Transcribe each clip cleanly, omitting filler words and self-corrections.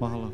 Mahalo.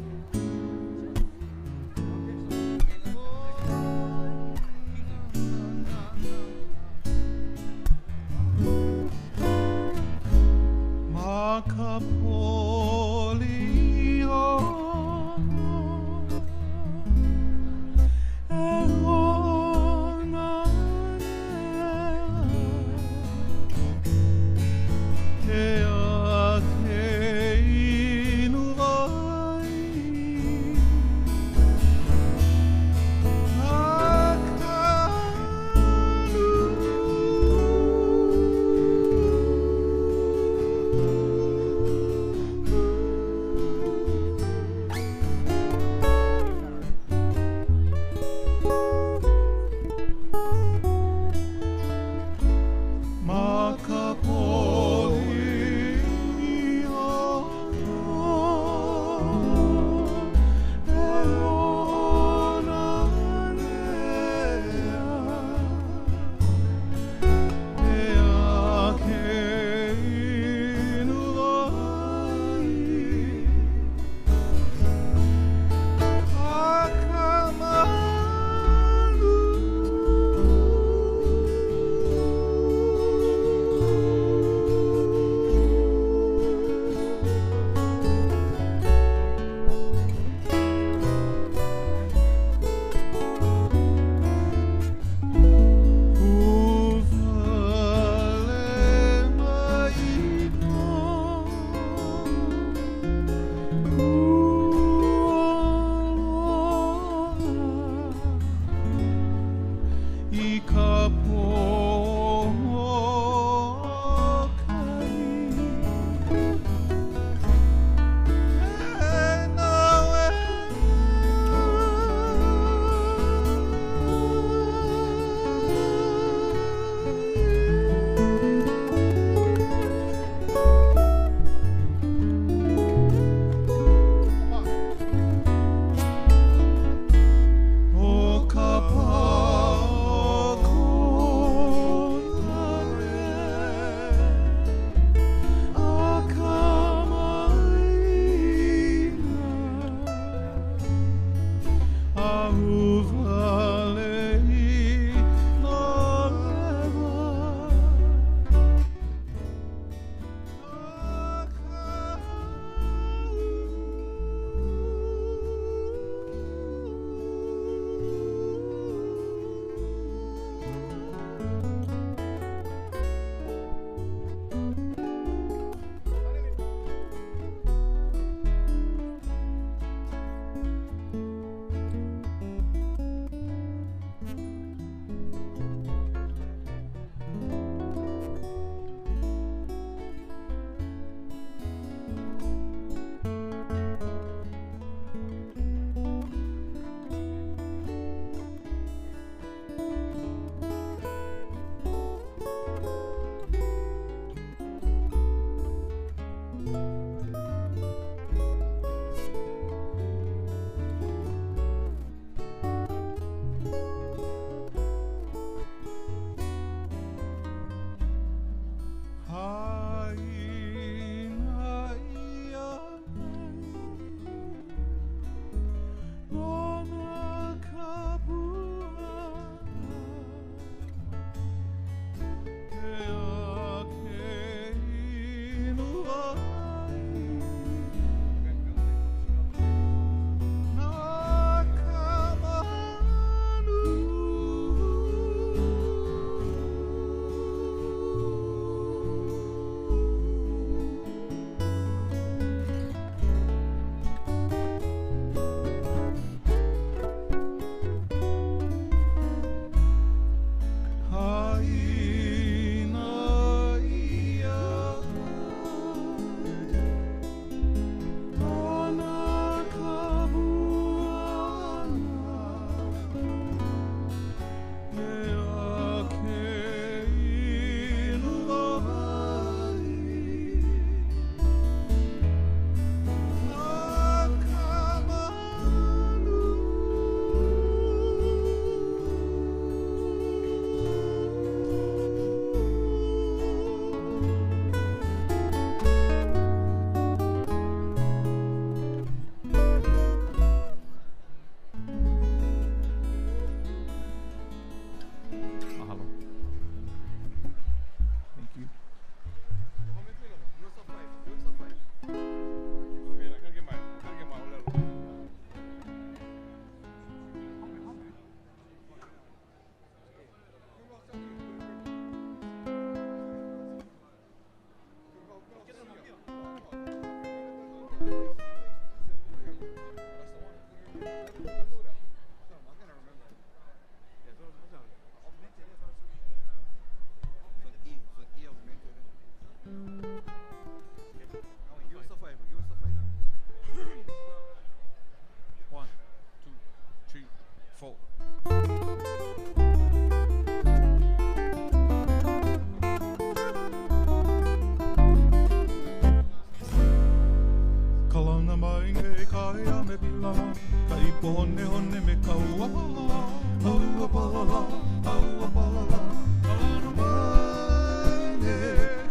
Kalana mai nge kaia me pilala, ka ipo hone hone me kaua palala, kaua palala, kaua palala. Kalana mai nge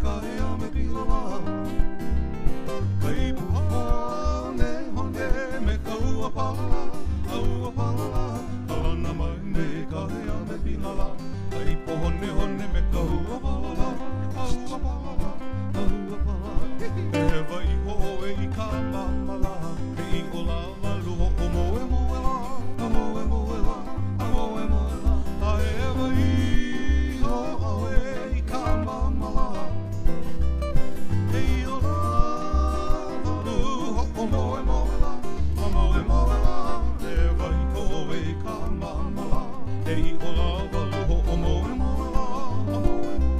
kaia me pilala, ka ipo hone hone me kaua palala, kaua palala. Kalana mai nge kaia me pilala, ka ipo hone hone me kaua palala, kaua palala, kaua palala. E vai hoe I ka mamala, e I o lava luho o moe moe la, a moe moe la, a moe moe la. A e vai hoe I ka mamala, e I o lava luho o moe moe la, a moe moe la. E vai hoe I ka mamala, e I o lava luho o moe moe la, a moe moe la.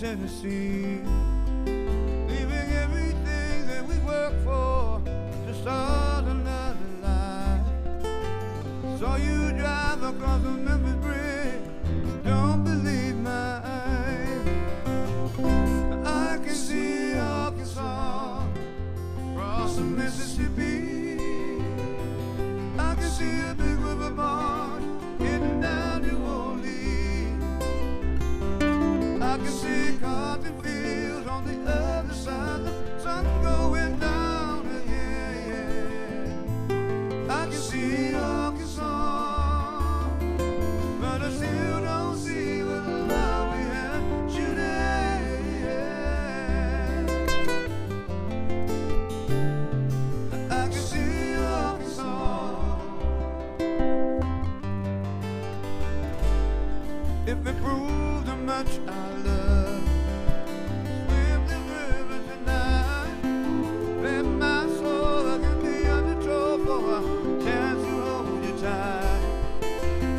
Tennessee, leaving everything that we work for to start another life. Saw you drive across the Memphis Bridge, don't believe my eyes. I can see Arkansas across the Mississippi. I can see a big river barge getting down New Orleans. I can see cotton fields on the other side, the sun going down again. I can see Arkansas, but I still don't see what love we have. much I love. Swim the river tonight. Let my soul I can be undertow for a chance to hold you tight.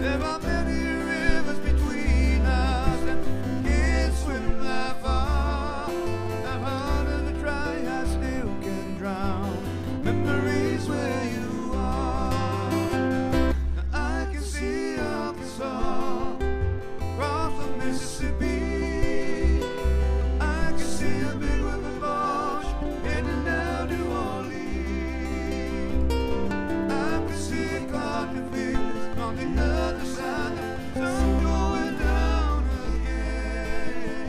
There are many rivers between us and can't swim that far. That hard as we try, I still can drown. Memories where you are. Now I can see Arkansas across the Mississippi. I can see a big river march heading down New Orleans. I can see cotton fields on the other side, the sun going down again.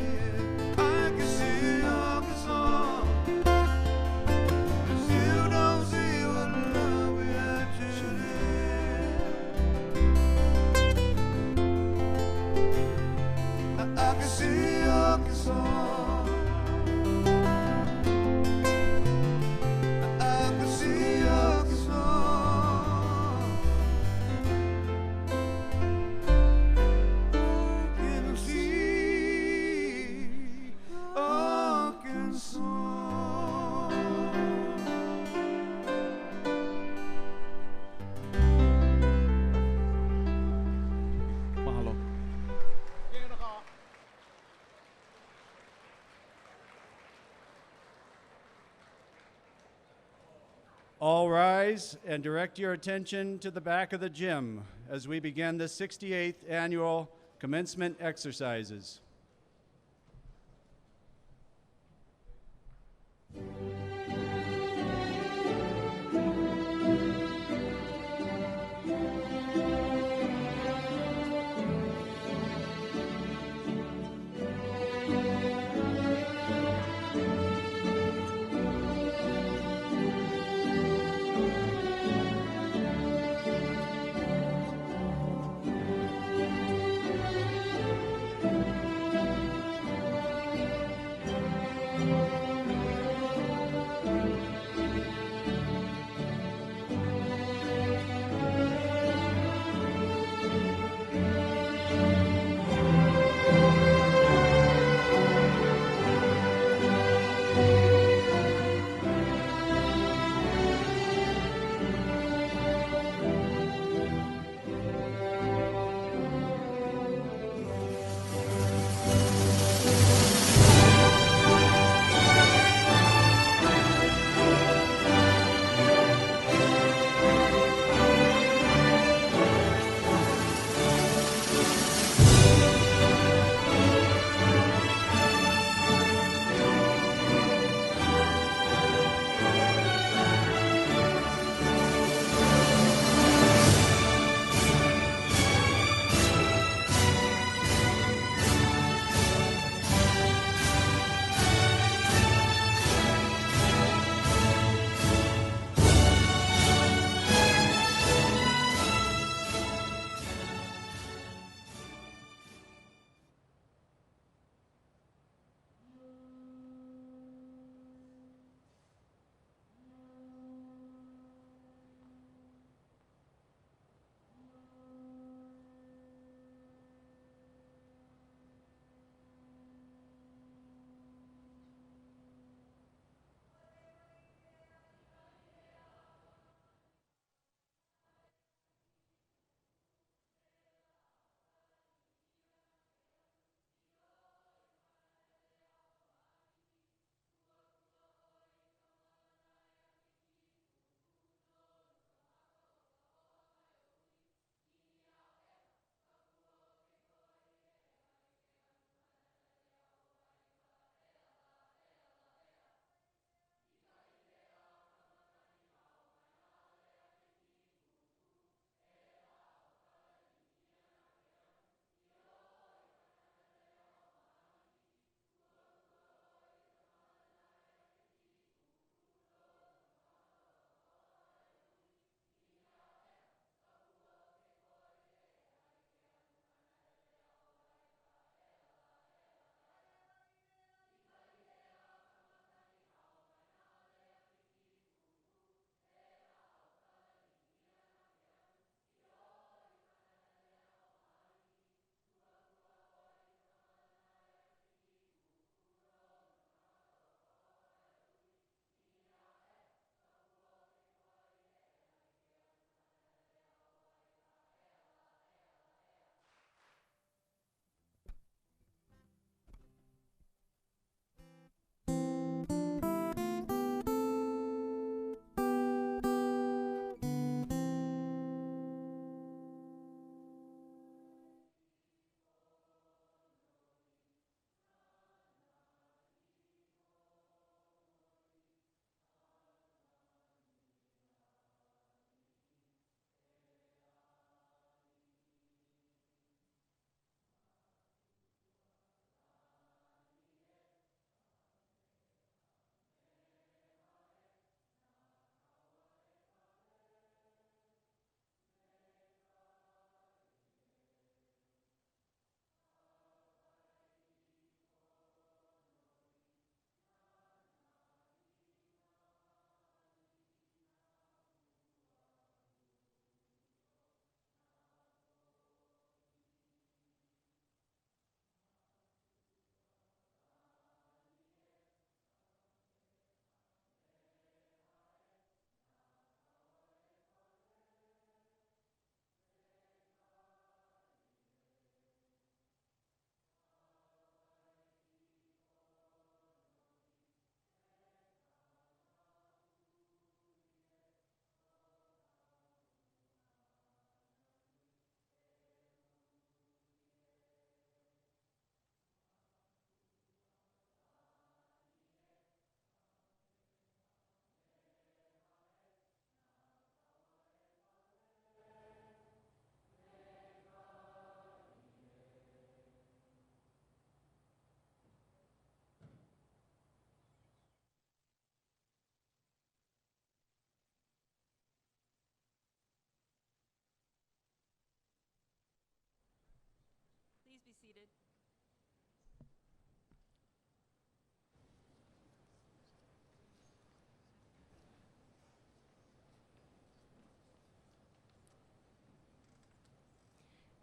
I can see Arkansas, but still don't see what love we actually is. I can see Arkansas. I can see Arkansas. Can see Arkansas. Mahalo. All rise and direct your attention to the back of the gym as we begin the 68th annual commencement exercises.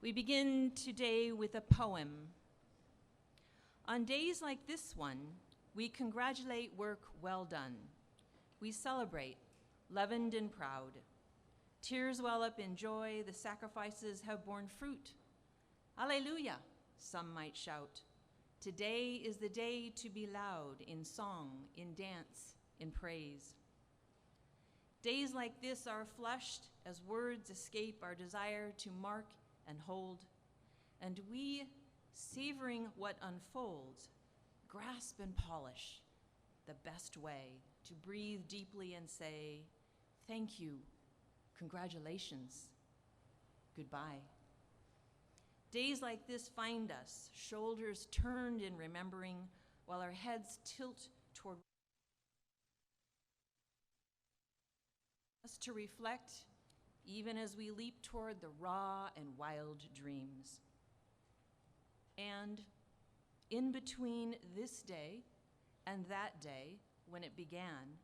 We begin today with a poem. On days like this one, we congratulate work well done. We celebrate, leavened and proud. Tears well up in joy, the sacrifices have borne fruit. Alleluia, some might shout. Today is the day to be loud in song, in dance, in praise. Days like this are flushed as words escape our desire to mark and hold, and we, savoring what unfolds, grasp and polish the best way to breathe deeply and say, thank you, congratulations, goodbye. Days like this find us, shoulders turned in remembering, while our heads tilt toward us to reflect, even as we leap toward the raw and wild dreams. And in between this day and that day when it began,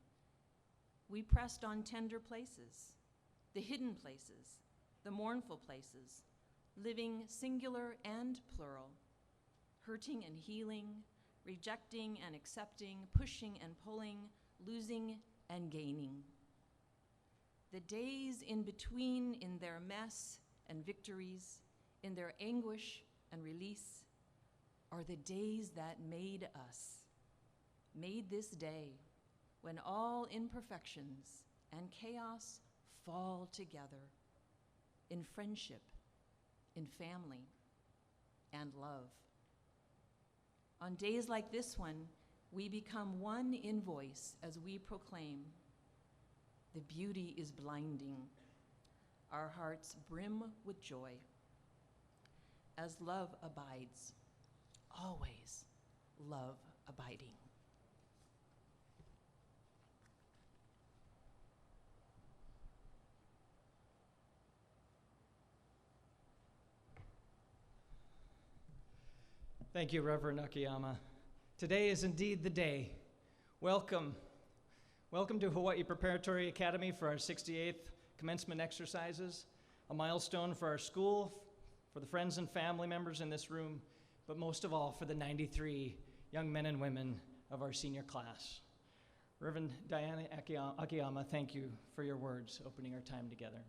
we pressed on tender places, the hidden places, the mournful places, living singular and plural, hurting and healing, rejecting and accepting, pushing and pulling, losing and gaining. The days in between, in their mess and victories, in their anguish and release, are the days that made us, made this day when all imperfections and chaos fall together in friendship, in family, and love. On days like this one, we become one in voice as we proclaim, the beauty is blinding. Our hearts brim with joy. As love abides, always love abiding. Thank you, Reverend Akiyama. Today is indeed the day. Welcome. Welcome to Hawai'i Preparatory Academy for our 68th commencement exercises, a milestone for our school, for the friends and family members in this room, but most of all for the 93 young men and women of our senior class. Reverend Diana Akiyama, thank you for your words opening our time together.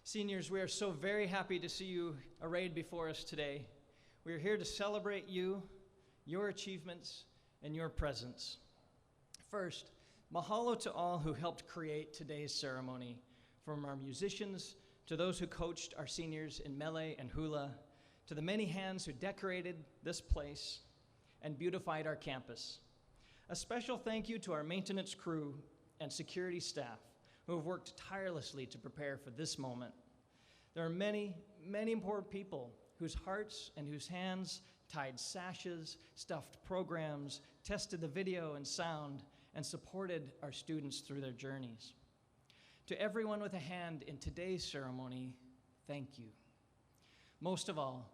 Seniors, we are so very happy to see you arrayed before us today. We are here to celebrate you, your achievements, and your presence. First, mahalo to all who helped create today's ceremony, from our musicians to those who coached our seniors in mele and hula, to the many hands who decorated this place and beautified our campus. A special thank you to our maintenance crew and security staff who have worked tirelessly to prepare for this moment. There are many, many more people whose hearts and whose hands tied sashes, stuffed programs, tested the video and sound, and supported our students through their journeys. To everyone with a hand in today's ceremony, thank you. Most of all,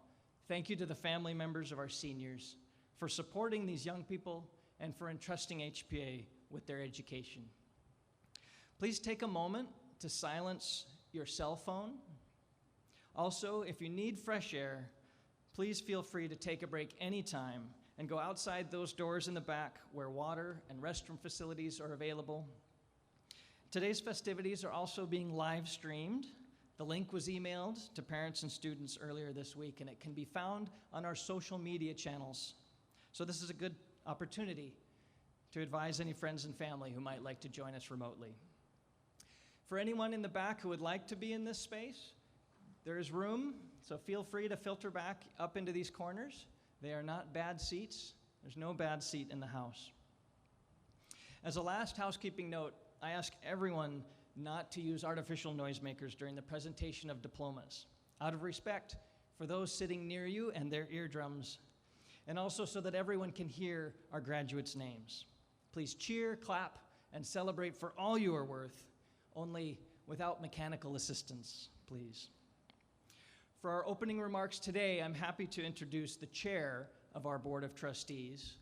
thank you to the family members of our seniors for supporting these young people and for entrusting HPA with their education. Please take a moment to silence your cell phone. Also, if you need fresh air, please feel free to take a break anytime and go outside those doors in the back where water and restroom facilities are available. Today's festivities are also being live streamed. The link was emailed to parents and students earlier this week, and it can be found on our social media channels. So this is a good opportunity to advise any friends and family who might like to join us remotely. For anyone in the back who would like to be in this space, there is room, so feel free to filter back up into these corners. They are not bad seats. There's no bad seat in the house. As a last housekeeping note, I ask everyone not to use artificial noisemakers during the presentation of diplomas, out of respect for those sitting near you and their eardrums, and also so that everyone can hear our graduates' names. Please cheer, clap, and celebrate for all you are worth, only without mechanical assistance, please. For our opening remarks today, I'm happy to introduce the chair of our Board of Trustees.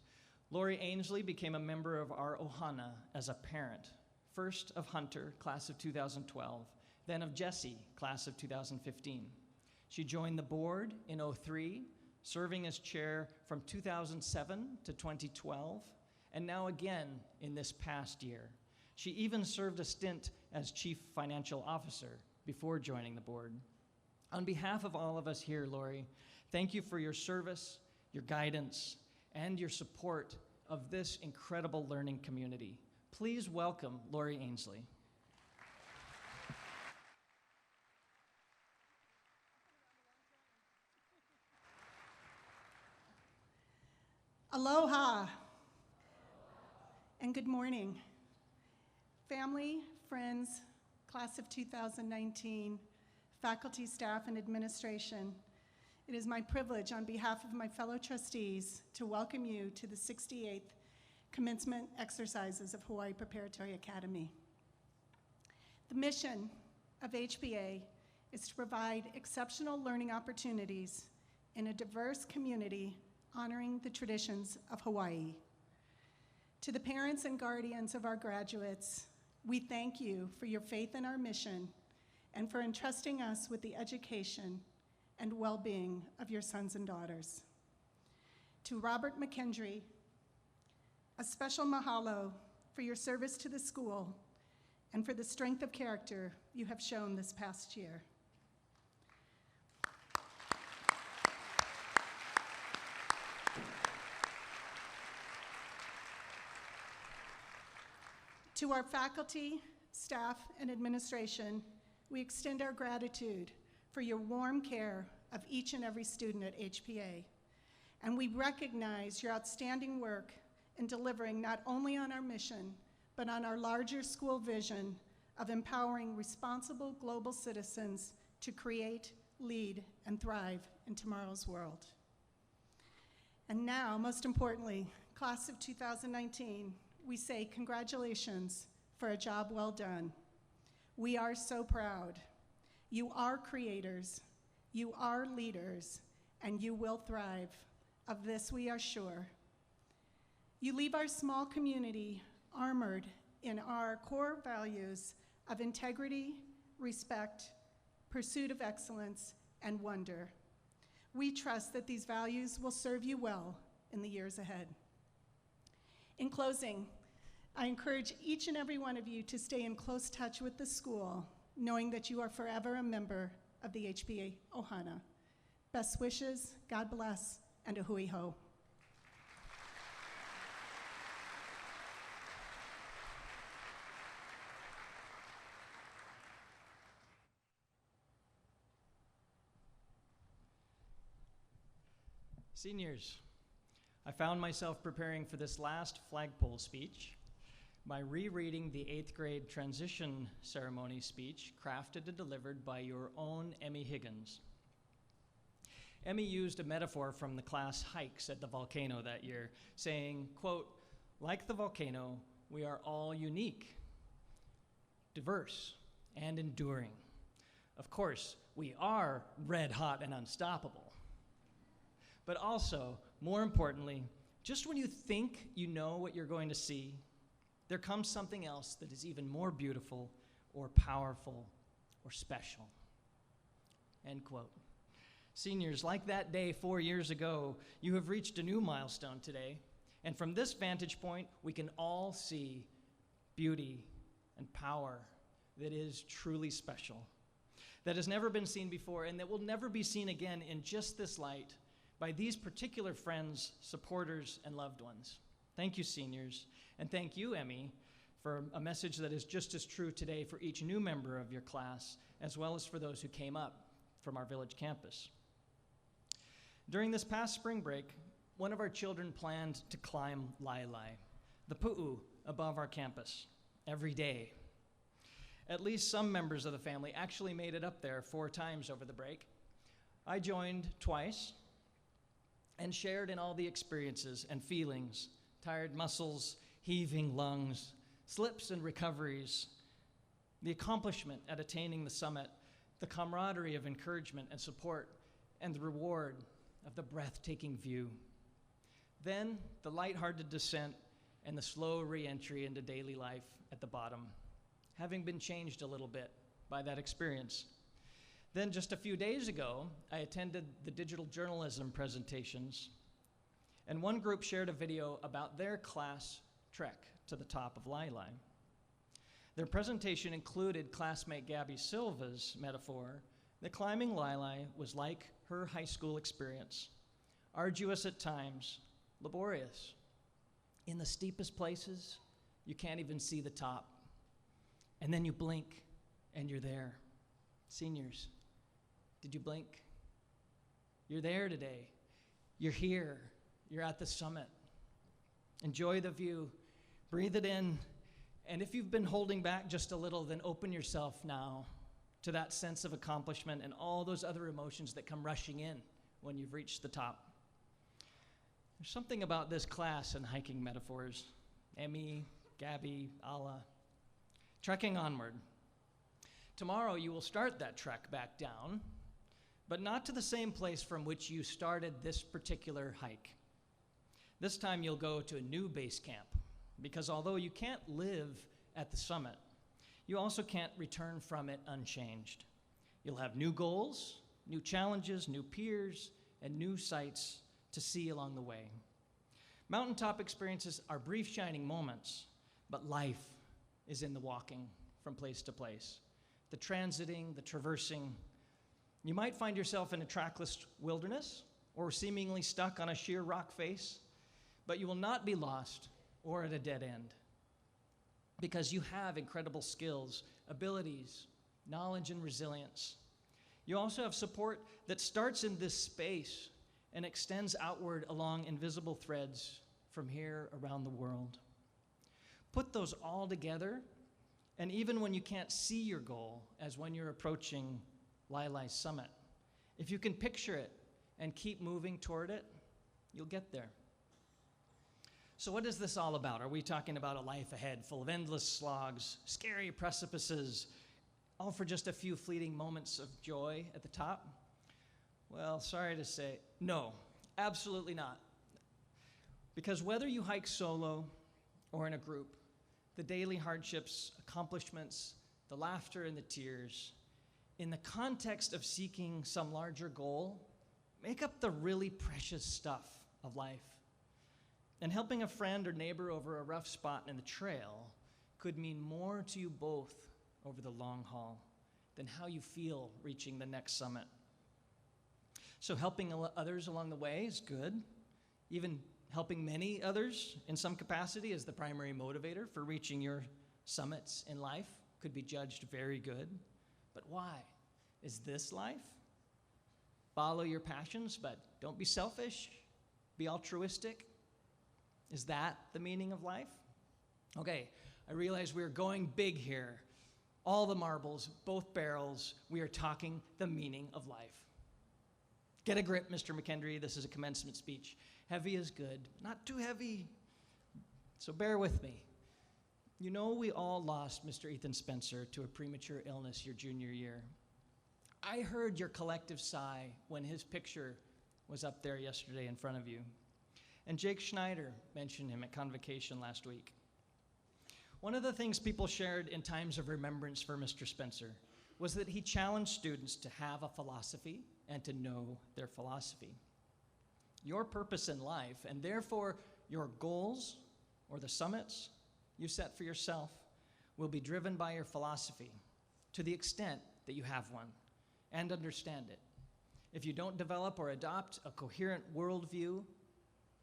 Lori Ainsley became a member of our Ohana as a parent, first of Hunter, class of 2012, then of Jesse, class of 2015. She joined the board in '03, serving as chair from 2007 to 2012, and now again in this past year. She even served a stint as chief financial officer before joining the board. On behalf of all of us here, Lori, thank you for your service, your guidance, and your support of this incredible learning community. Please welcome Lori Ainsley. Aloha, and good morning. Family, friends, class of 2019, faculty, staff, and administration, it is my privilege on behalf of my fellow trustees to welcome you to the 68th Commencement Exercises of Hawaii Preparatory Academy. The mission of HPA is to provide exceptional learning opportunities in a diverse community honoring the traditions of Hawaii. To the parents and guardians of our graduates, we thank you for your faith in our mission and for entrusting us with the education and well-being of your sons and daughters. To Robert McKendry, a special mahalo for your service to the school and for the strength of character you have shown this past year. To our faculty, staff, and administration, we extend our gratitude for your warm care of each and every student at HPA. And we recognize your outstanding work in delivering not only on our mission, but on our larger school vision of empowering responsible global citizens to create, lead, and thrive in tomorrow's world. And now, most importantly, class of 2019, we say congratulations for a job well done. We are so proud. You are creators, you are leaders, and you will thrive. Of this we are sure. You leave our small community armored in our core values of integrity, respect, pursuit of excellence, and wonder. We trust that these values will serve you well in the years ahead. In closing, I encourage each and every one of you to stay in close touch with the school, knowing that you are forever a member of the HPA Ohana. Best wishes, God bless, and a hui ho. Seniors, I found myself preparing for this last flagpole speech by rereading the 8th grade transition ceremony speech crafted and delivered by your own Emmy Higgins. Emmy used a metaphor from the class hikes at the volcano that year, saying, quote, "Like the volcano, we are all unique, diverse, and enduring. Of course, we are red hot and unstoppable. But also, more importantly, just when you think you know what you're going to see, there comes something else that is even more beautiful or powerful or special." End quote. Seniors, like that day 4 years ago, you have reached a new milestone today. And from this vantage point, we can all see beauty and power that is truly special, that has never been seen before, and that will never be seen again in just this light by these particular friends, supporters, and loved ones. Thank you, seniors, and thank you, Emmy, for a message that is just as true today for each new member of your class, as well as for those who came up from our village campus. During this past spring break, one of our children planned to climb Lailai, the pu'u above our campus, every day. At least some members of the family actually made it up there 4 times over the break. I joined twice and shared in all the experiences and feelings, tired muscles, heaving lungs, slips and recoveries, the accomplishment at attaining the summit, the camaraderie of encouragement and support, and the reward of the breathtaking view. Then the lighthearted descent and the slow re-entry into daily life at the bottom, having been changed a little bit by that experience. Then just a few days ago, I attended the digital journalism presentations, and one group shared a video about their class trek to the top of Lai'Lai. Their presentation included classmate Gabby Silva's metaphor that climbing Lai'Lai was like her high school experience, arduous at times, laborious. In the steepest places, you can't even see the top. And then you blink, and you're there. Seniors, did you blink? You're there today. You're here. You're at the summit. Enjoy the view. Breathe it in. And if you've been holding back just a little, then open yourself now to that sense of accomplishment and all those other emotions that come rushing in when you've reached the top. There's something about this class and hiking metaphors. Emmy, Gabby, Ala. Trekking onward. Tomorrow you will start that trek back down, but not to the same place from which you started this particular hike. This time you'll go to a new base camp, because although you can't live at the summit, you also can't return from it unchanged. You'll have new goals, new challenges, new peers, and new sights to see along the way. Mountaintop experiences are brief shining moments, but life is in the walking from place to place, the transiting, the traversing. You might find yourself in a trackless wilderness or seemingly stuck on a sheer rock face, but you will not be lost or at a dead end because you have incredible skills, abilities, knowledge, and resilience. You also have support that starts in this space and extends outward along invisible threads from here around the world. Put those all together, and even when you can't see your goal, as when you're approaching Lai'Lai's summit, if you can picture it and keep moving toward it, you'll get there. So what is this all about? Are we talking about a life ahead full of endless slogs, scary precipices, all for just a few fleeting moments of joy at the top? Well, sorry to say, no, absolutely not. Because whether you hike solo or in a group, the daily hardships, accomplishments, the laughter and the tears, in the context of seeking some larger goal, make up the really precious stuff of life. And helping a friend or neighbor over a rough spot in the trail could mean more to you both over the long haul than how you feel reaching the next summit. So helping others along the way is good. Even helping many others in some capacity as the primary motivator for reaching your summits in life could be judged very good. But why? Is this life? Follow your passions, but don't be selfish. Be altruistic. Is that the meaning of life? Okay, I realize we're going big here. All the marbles, both barrels, we are talking the meaning of life. Get a grip, Mr. McKendry. This is a commencement speech. Heavy is good, not too heavy. So bear with me. You know we all lost Mr. Ethan Spencer to a premature illness your junior year. I heard your collective sigh when his picture was up there yesterday in front of you. And Jake Schneider mentioned him at Convocation last week. One of the things people shared in times of remembrance for Mr. Spencer was that he challenged students to have a philosophy and to know their philosophy. Your purpose in life, and therefore your goals or the summits you set for yourself, will be driven by your philosophy to the extent that you have one and understand it. If you don't develop or adopt a coherent worldview,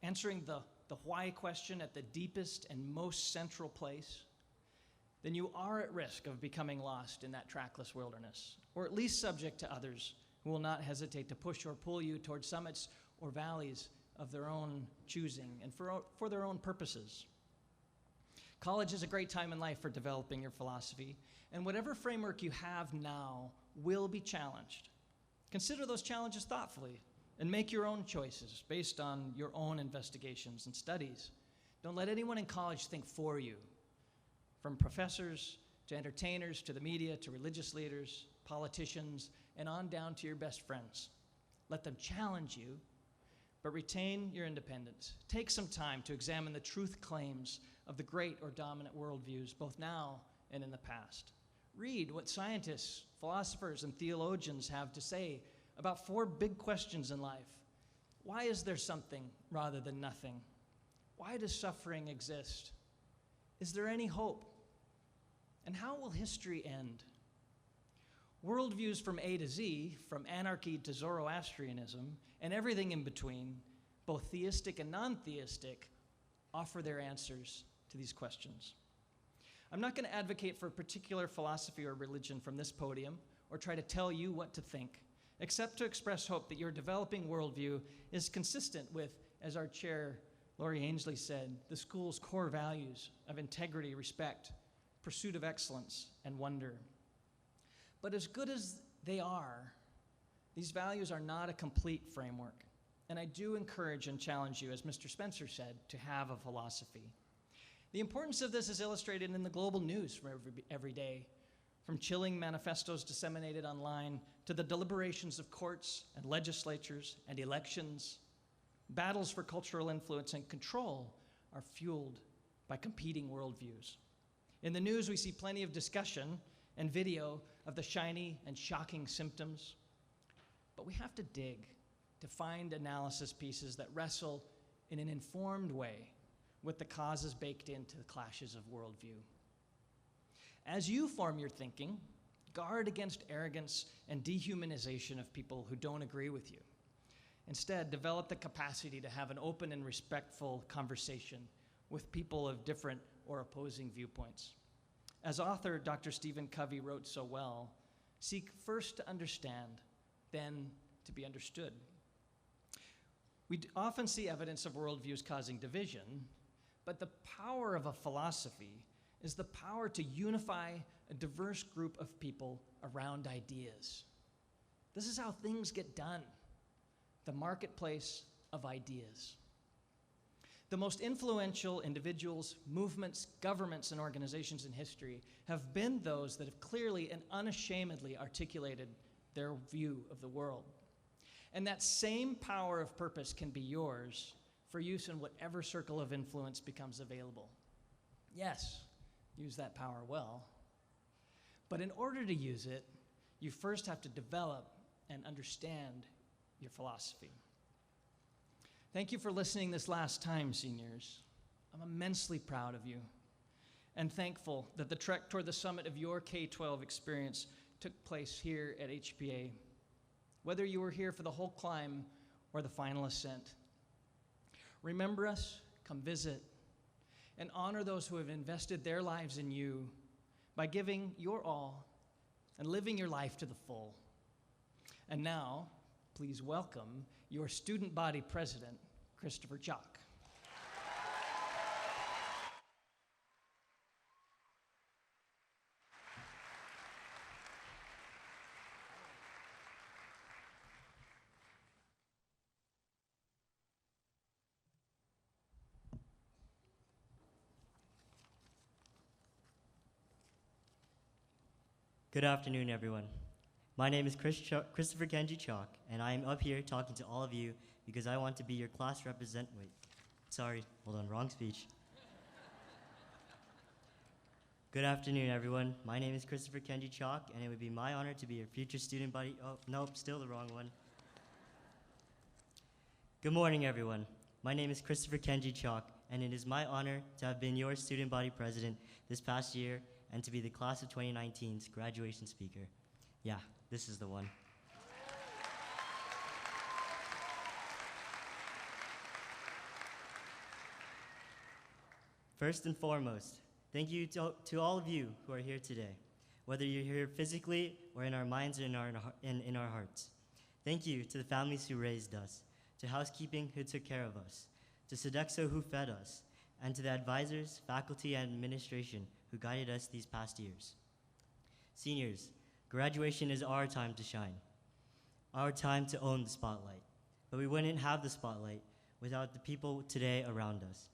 answering the why question at the deepest and most central place, then you are at risk of becoming lost in that trackless wilderness, or at least subject to others who will not hesitate to push or pull you towards summits or valleys of their own choosing and for their own purposes. College is a great time in life for developing your philosophy, and whatever framework you have now will be challenged. Consider those challenges thoughtfully and make your own choices based on your own investigations and studies. Don't let anyone in college think for you, from professors to entertainers to the media to religious leaders, politicians, and on down to your best friends. Let them challenge you, but retain your independence. Take some time to examine the truth claims of the great or dominant worldviews, both now and in the past. Read what scientists, philosophers, and theologians have to say about 4 big questions in life. Why is there something rather than nothing? Why does suffering exist? Is there any hope? And how will history end? Worldviews from A to Z, from anarchy to Zoroastrianism, and everything in between, both theistic and non-theistic, offer their answers to these questions. I'm not going to advocate for a particular philosophy or religion from this podium or try to tell you what to think, except to express hope that your developing worldview is consistent with, as our chair, Lori Ainsley, said, the school's core values of integrity, respect, pursuit of excellence, and wonder. But as good as they are, these values are not a complete framework. And I do encourage and challenge you, as Mr. Spencer said, to have a philosophy. The importance of this is illustrated in the global news from every day, from chilling manifestos disseminated online to the deliberations of courts and legislatures and elections. Battles for cultural influence and control are fueled by competing worldviews. In the news, we see plenty of discussion and video of the shiny and shocking symptoms, but we have to dig to find analysis pieces that wrestle in an informed way with the causes baked into the clashes of worldview. As you form your thinking, guard against arrogance and dehumanization of people who don't agree with you. Instead, develop the capacity to have an open and respectful conversation with people of different or opposing viewpoints. As author Dr. Stephen Covey wrote so well, seek first to understand, then to be understood. We often see evidence of worldviews causing division, but the power of a philosophy is the power to unify a diverse group of people around ideas. This is how things get done, the marketplace of ideas. The most influential individuals, movements, governments, and organizations in history have been those that have clearly and unashamedly articulated their view of the world. And that same power of purpose can be yours for use in whatever circle of influence becomes available. Yes, use that power well. But in order to use it, you first have to develop and understand your philosophy. Thank you for listening this last time, seniors. I'm immensely proud of you and thankful that the trek toward the summit of your K-12 experience took place here at HPA. Whether you were here for the whole climb or the final ascent. Remember us, come visit, and honor those who have invested their lives in you by giving your all and living your life to the full. And now, please welcome your student body president, Christopher Chalk. Good afternoon, everyone. My name is Christopher Kenji Chalk, and I am up here talking to all of you because I want to be your class representative. Wait, sorry, hold on, wrong speech. Good afternoon, everyone. My name is Christopher Kenji Chalk, and it would be my honor to be your future student body. Oh, nope, still the wrong one. Good morning, everyone. My name is Christopher Kenji Chalk, and it is my honor to have been your student body president this past year and to be the class of 2019's graduation speaker. Yeah, this is the one. First and foremost, thank you to all of you who are here today, whether you're here physically or in our minds or in our hearts. Thank you to the families who raised us, to housekeeping who took care of us, to Sodexo who fed us, and to the advisors, faculty, and administration who guided us these past years. Seniors, graduation is our time to shine, our time to own the spotlight. But we wouldn't have the spotlight without the people today around us.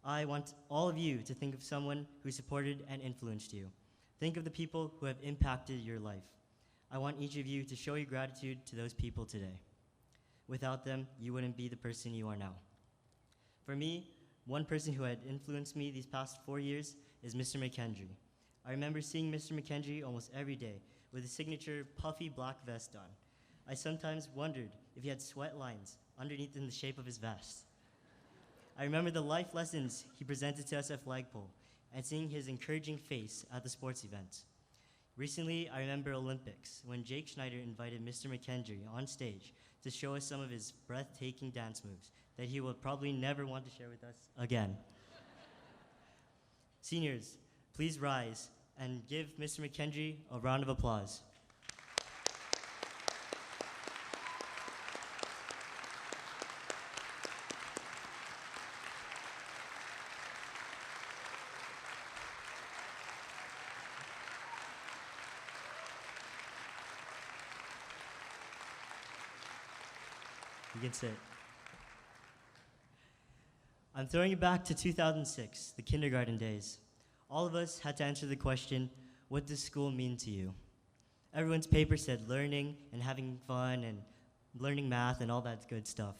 I want all of you to think of someone who supported and influenced you. Think of the people who have impacted your life. I want each of you to show your gratitude to those people today. Without them, you wouldn't be the person you are now. For me, one person who had influenced me these past 4 years is Mr. McKendry. I remember seeing Mr. McKendry almost every day with his signature puffy black vest on. I sometimes wondered if he had sweat lines underneath in the shape of his vest. I remember the life lessons he presented to us at Flagpole and seeing his encouraging face at the sports events. Recently, I remember Olympics when Jake Schneider invited Mr. McKendry on stage to show us some of his breathtaking dance moves that he will probably never want to share with us again. Seniors, please rise and give Mr. McKendry a round of applause. You can sit. I'm throwing you back to 2006, the kindergarten days. All of us had to answer the question, what does school mean to you? Everyone's paper said learning and having fun and learning math and all that good stuff.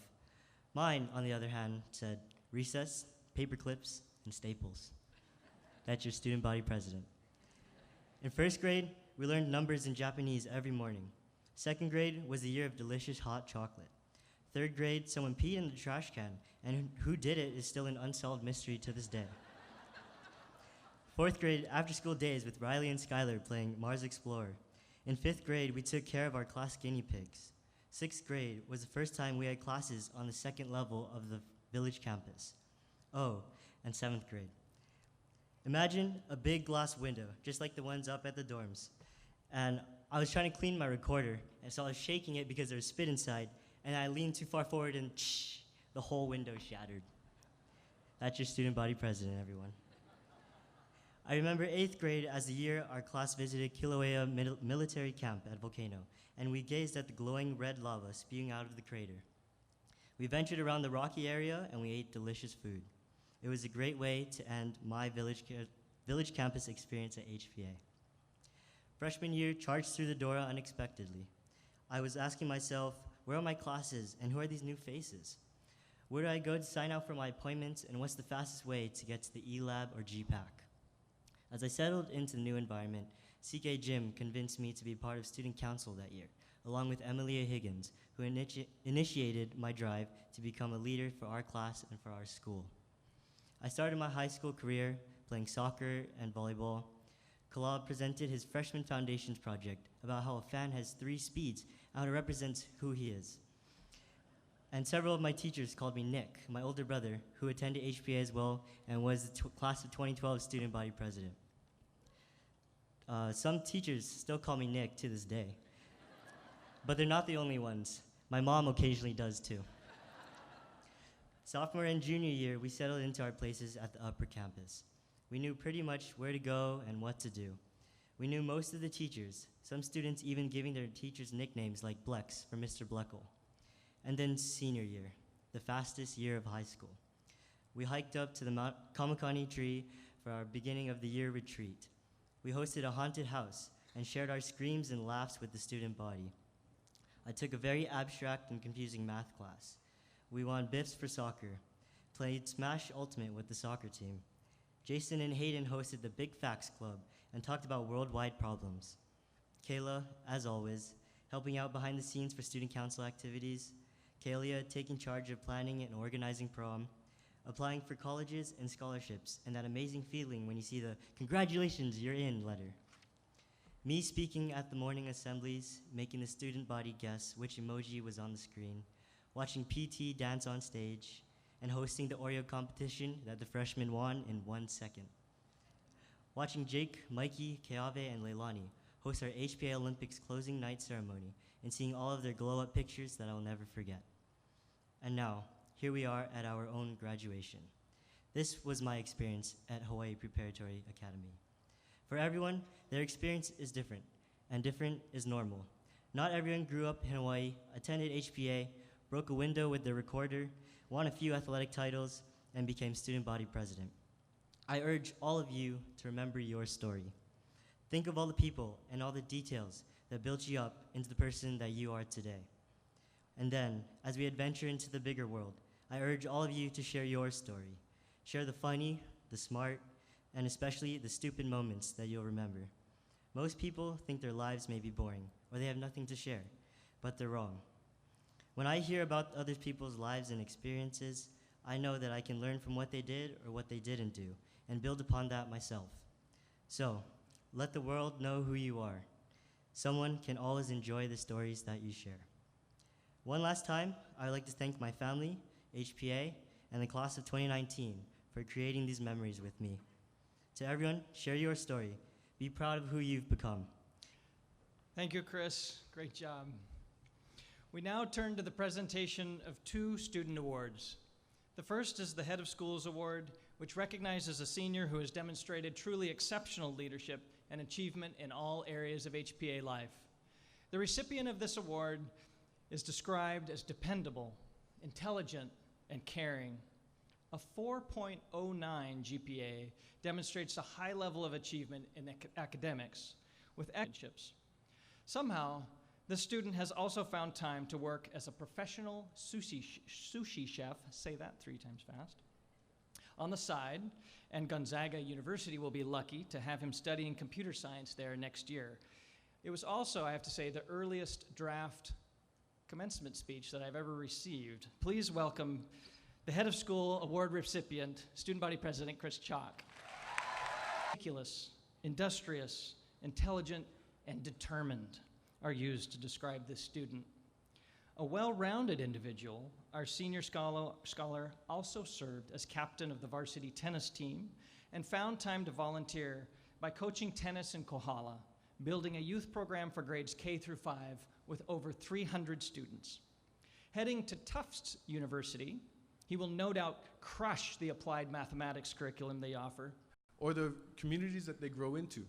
Mine, on the other hand, said recess, paper clips, and staples. That's your student body president. In first grade, we learned numbers in Japanese every morning. Second grade was the year of delicious hot chocolate. Third grade, someone peed in the trash can, and who did it is still an unsolved mystery to this day. Fourth grade, after-school days with Riley and Skylar playing Mars Explorer. In fifth grade, we took care of our class guinea pigs. Sixth grade was the first time we had classes on the second level of the village campus. Oh, and seventh grade. Imagine a big glass window, just like the ones up at the dorms. And I was trying to clean my recorder, and so I was shaking it because there was spit inside, and I leaned too far forward and the whole window shattered. That's your student body president, everyone. I remember 8th grade as the year our class visited Kilauea military camp at Volcano, and we gazed at the glowing red lava spewing out of the crater. We ventured around the rocky area and we ate delicious food. It was a great way to end my village campus experience at HPA. Freshman year charged through the door unexpectedly. I was asking myself, where are my classes and who are these new faces? Where do I go to sign out for my appointments and what's the fastest way to get to the E-Lab or GPAC? As I settled into the new environment, CK Jim convinced me to be part of student council that year, along with Emilia Higgins, who initiated my drive to become a leader for our class and for our school. I started my high school career playing soccer and volleyball. Kalab presented his freshman foundations project about how a fan has 3 speeds and how it represents who he is. And several of my teachers called me Nick, my older brother, who attended HPA as well and was the class of 2012 student body president. Some teachers still call me Nick to this day. But they're not the only ones. My mom occasionally does too. Sophomore and junior year, we settled into our places at the upper campus. We knew pretty much where to go and what to do. We knew most of the teachers, some students even giving their teachers nicknames like Blex for Mr. Bleckle. And then senior year, the fastest year of high school. We hiked up to the Mount Kamakani tree for our beginning of the year retreat. We hosted a haunted house and shared our screams and laughs with the student body. I took a very abstract and confusing math class. We won BIFs for soccer, played Smash Ultimate with the soccer team. Jason and Hayden hosted the Big Facts Club and talked about worldwide problems. Kayla, as always, helping out behind the scenes for student council activities. Kalia taking charge of planning and organizing prom, applying for colleges and scholarships, and that amazing feeling when you see the "congratulations, you're in" letter. Me speaking at the morning assemblies, making the student body guess which emoji was on the screen, watching PT dance on stage, and hosting the Oreo competition that the freshmen won in 1 second. Watching Jake, Mikey, Keave, and Leilani host our HPA Olympics closing night ceremony and seeing all of their glow-up pictures that I'll never forget. And now, here we are at our own graduation. This was my experience at Hawai'i Preparatory Academy. For everyone, their experience is different, and different is normal. Not everyone grew up in Hawaii, attended HPA, broke a window with their recorder, won a few athletic titles, and became student body president. I urge all of you to remember your story. Think of all the people and all the details that built you up into the person that you are today. And then, as we adventure into the bigger world, I urge all of you to share your story. Share the funny, the smart, and especially the stupid moments that you'll remember. Most people think their lives may be boring, or they have nothing to share, but they're wrong. When I hear about other people's lives and experiences, I know that I can learn from what they did or what they didn't do, and build upon that myself. So, let the world know who you are. Someone can always enjoy the stories that you share. One last time, I would like to thank my family, HPA, and the class of 2019 for creating these memories with me. To everyone, share your story. Be proud of who you've become. Thank you, Chris. Great job. We now turn to the presentation of 2 student awards. The first is the Head of Schools Award, which recognizes a senior who has demonstrated truly exceptional leadership and achievement in all areas of HPA life. The recipient of this award is described as dependable, intelligent, and caring. A 4.09 GPA demonstrates a high level of achievement in academics with externships. Somehow, this student has also found time to work as a professional sushi chef, say that 3 times fast, on the side, and Gonzaga University will be lucky to have him studying computer science there next year. It was also, I have to say, the earliest draft commencement speech that I've ever received. Please welcome the Head of School Award recipient, Student Body President Chris Chalk. Meticulous, industrious, intelligent, and determined are used to describe this student. A well-rounded individual, our senior scholar also served as captain of the varsity tennis team and found time to volunteer by coaching tennis in Kohala, building a youth program for grades K through 5 with over 300 students. Heading to Tufts University, he will no doubt crush the applied mathematics curriculum they offer. Or the communities that they grow into.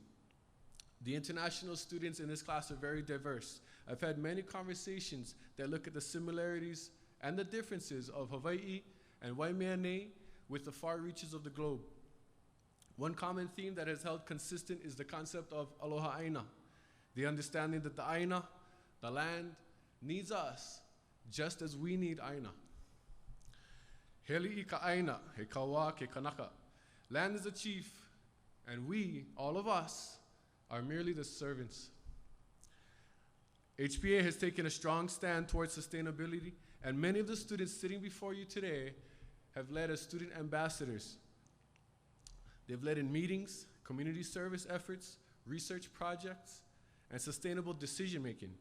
The international students in this class are very diverse. I've had many conversations that look at the similarities and the differences of Hawai'i and Waimea with the far reaches of the globe. One common theme that has held consistent is the concept of aloha aina, the understanding that the aina, the land, needs us just as we need aina. Heli I ka aina, he kawa ke kanaka. Land is the chief, and we, all of us, are merely the servants. HPA has taken a strong stand towards sustainability, and many of the students sitting before you today have led as student ambassadors. They've led in meetings, community service efforts, research projects, and sustainable decision-making.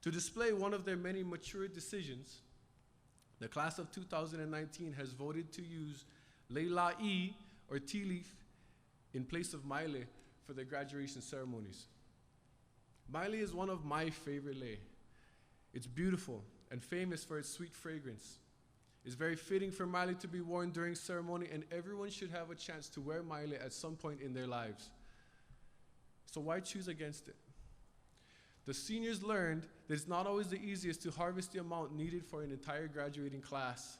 To display one of their many mature decisions, the class of 2019 has voted to use Leila'i, or tea leaf, in place of maile for their graduation ceremonies. Maile is one of my favorite lei. It's beautiful and famous for its sweet fragrance. It's very fitting for maile to be worn during ceremony, and everyone should have a chance to wear maile at some point in their lives. So why choose against it? The seniors learned that it's not always the easiest to harvest the amount needed for an entire graduating class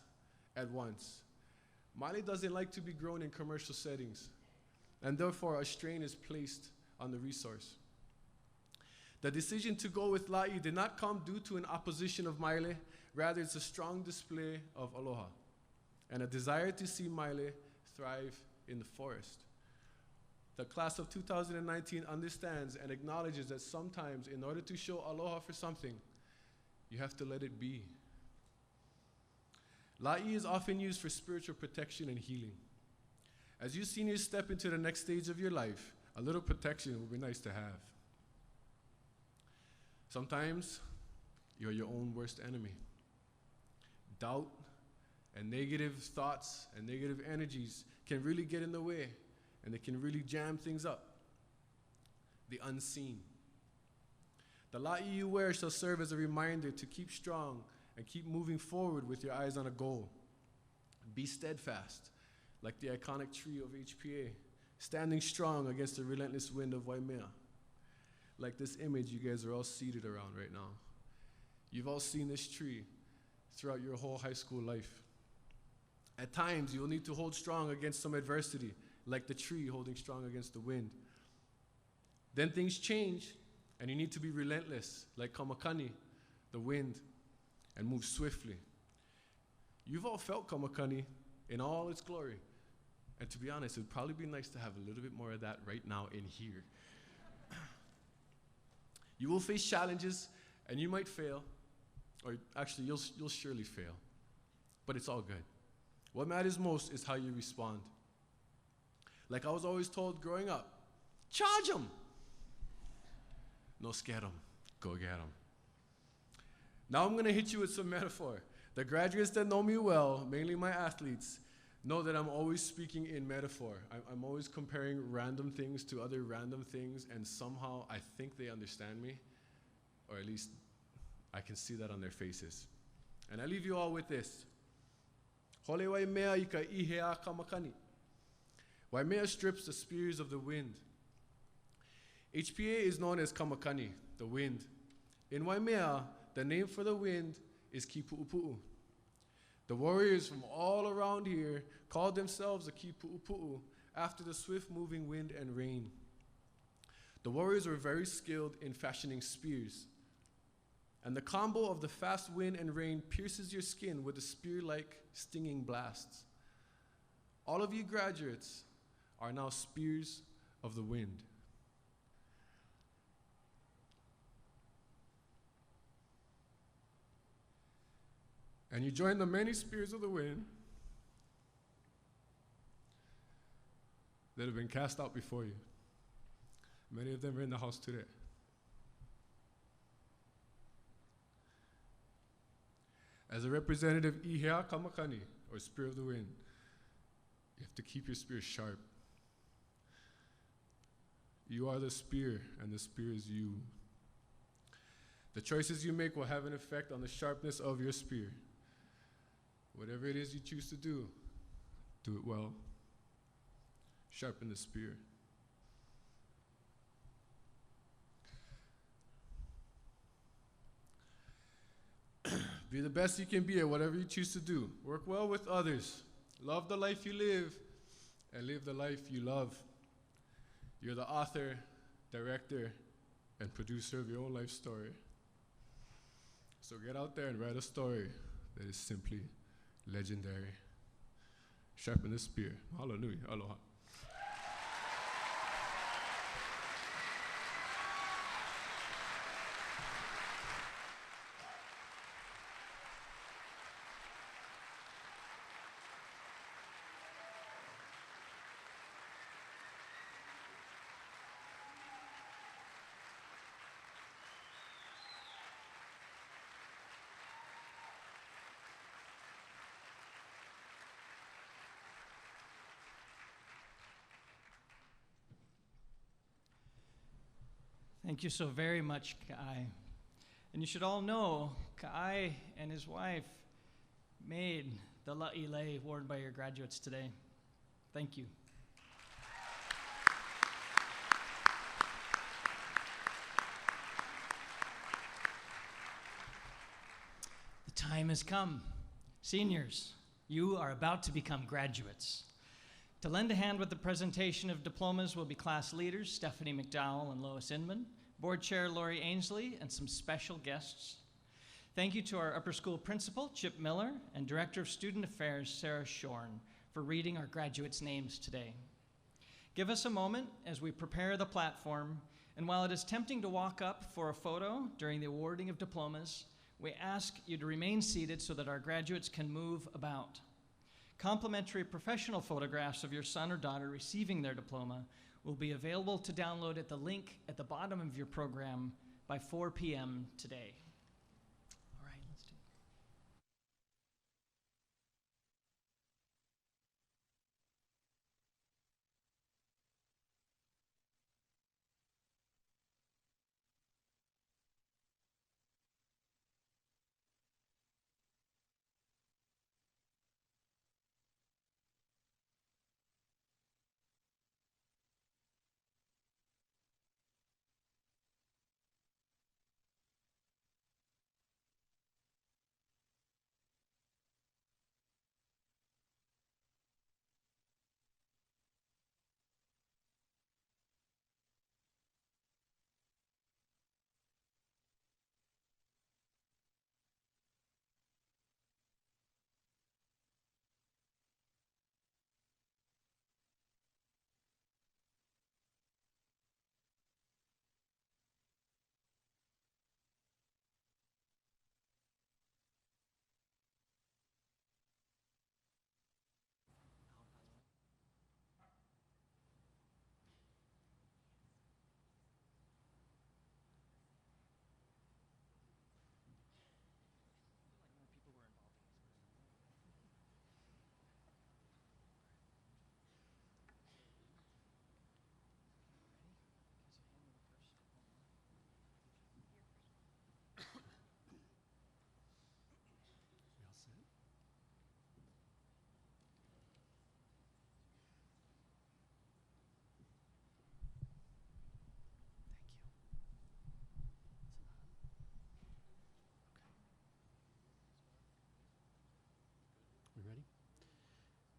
at once. Maile doesn't like to be grown in commercial settings, and therefore a strain is placed on the resource. The decision to go with la'i did not come due to an opposition of maile, rather it's a strong display of aloha and a desire to see maile thrive in the forest. The class of 2019 understands and acknowledges that sometimes in order to show aloha for something, you have to let it be. La'i is often used for spiritual protection and healing. As you seniors step into the next stage of your life, a little protection would be nice to have. Sometimes you're your own worst enemy. Doubt and negative thoughts and negative energies can really get in the way, and they can really jam things up. The unseen. The la'i you wear shall serve as a reminder to keep strong and keep moving forward with your eyes on a goal. Be steadfast, like the iconic tree of HPA, standing strong against the relentless wind of Waimea. Like this image you guys are all seated around right now. You've all seen this tree throughout your whole high school life. At times, you'll need to hold strong against some adversity, like the tree holding strong against the wind. Then things change, and you need to be relentless, like Kamakani, the wind, and move swiftly. You've all felt Kamakani in all its glory, And to be honest, it would probably be nice to have a little bit more of that right now in here. You will face challenges, and you might fail, or actually, you'll surely fail. But it's all good. What matters most is how you respond. Like I was always told growing up, charge them. No, scare them. Go get them. Now I'm going to hit you with some metaphor. The graduates that know me well, mainly my athletes, know that I'm always speaking in metaphor. I'm always comparing random things to other random things, and somehow I think they understand me, or at least I can see that on their faces. And I leave you all with this. Hole Waimea ika ihea kamakani. Waimea strips the spears of the wind. HPA is known as kamakani, the wind. In Waimea, the name for the wind is Kipu'upu'u. The warriors from all around here called themselves the Kipu'upu'u after the swift-moving wind and rain. The warriors were very skilled in fashioning spears. And the combo of the fast wind and rain pierces your skin with the spear-like stinging blasts. All of you graduates are now spears of the wind. And you join the many spears of the wind that have been cast out before you. Many of them are in the house today. As a representative, Ihea Kamakani, or spear of the wind, you have to keep your spear sharp. You are the spear, and the spear is you. The choices you make will have an effect on the sharpness of your spear. Whatever it is you choose to do it well. Sharpen the spear. Be the best you can be at whatever you choose to do. Work well with others. Love the life you live, and live the life you love. You're the author, director, and producer of your own life story. So get out there and write a story that is simply legendary. Sharpen the spear. Hallelujah. Aloha. Thank you so very much, Ka'ai. And you should all know, Ka'ai and his wife made the la'ilei worn by your graduates today. Thank you. The time has come. Seniors, you are about to become graduates. To lend a hand with the presentation of diplomas will be class leaders Stephanie McDowell and Lois Inman, Board Chair Lori Ainsley, and some special guests. Thank you to our upper school principal, Chip Miller, and Director of Student Affairs, Sarah Shorn, for reading our graduates' names today. Give us a moment as we prepare the platform, and while it is tempting to walk up for a photo during the awarding of diplomas, we ask you to remain seated so that our graduates can move about. Complimentary professional photographs of your son or daughter receiving their diploma will be available to download at the link at the bottom of your program by 4 p.m. today. All right, let's do it.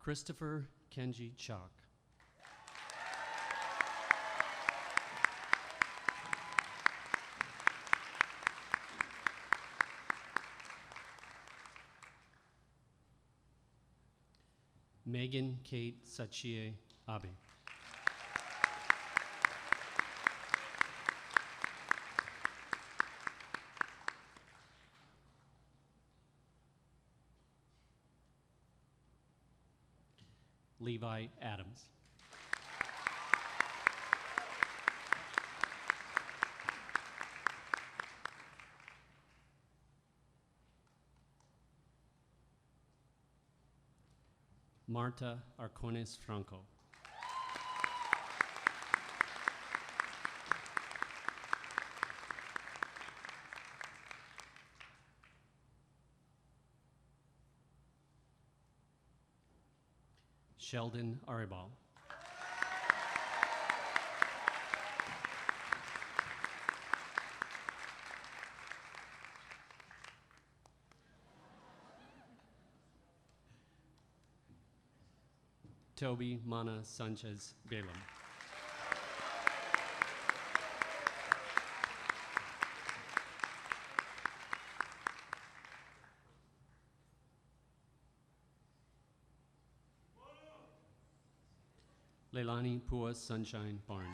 Christopher Kenji Chalk. Megan Kate Sachie Abe. Levi Adams. Marta Arcones Franco. Sheldon Aribal. Toby Mana Sanchez Balaam. Leilani Pua Sunshine Barnes.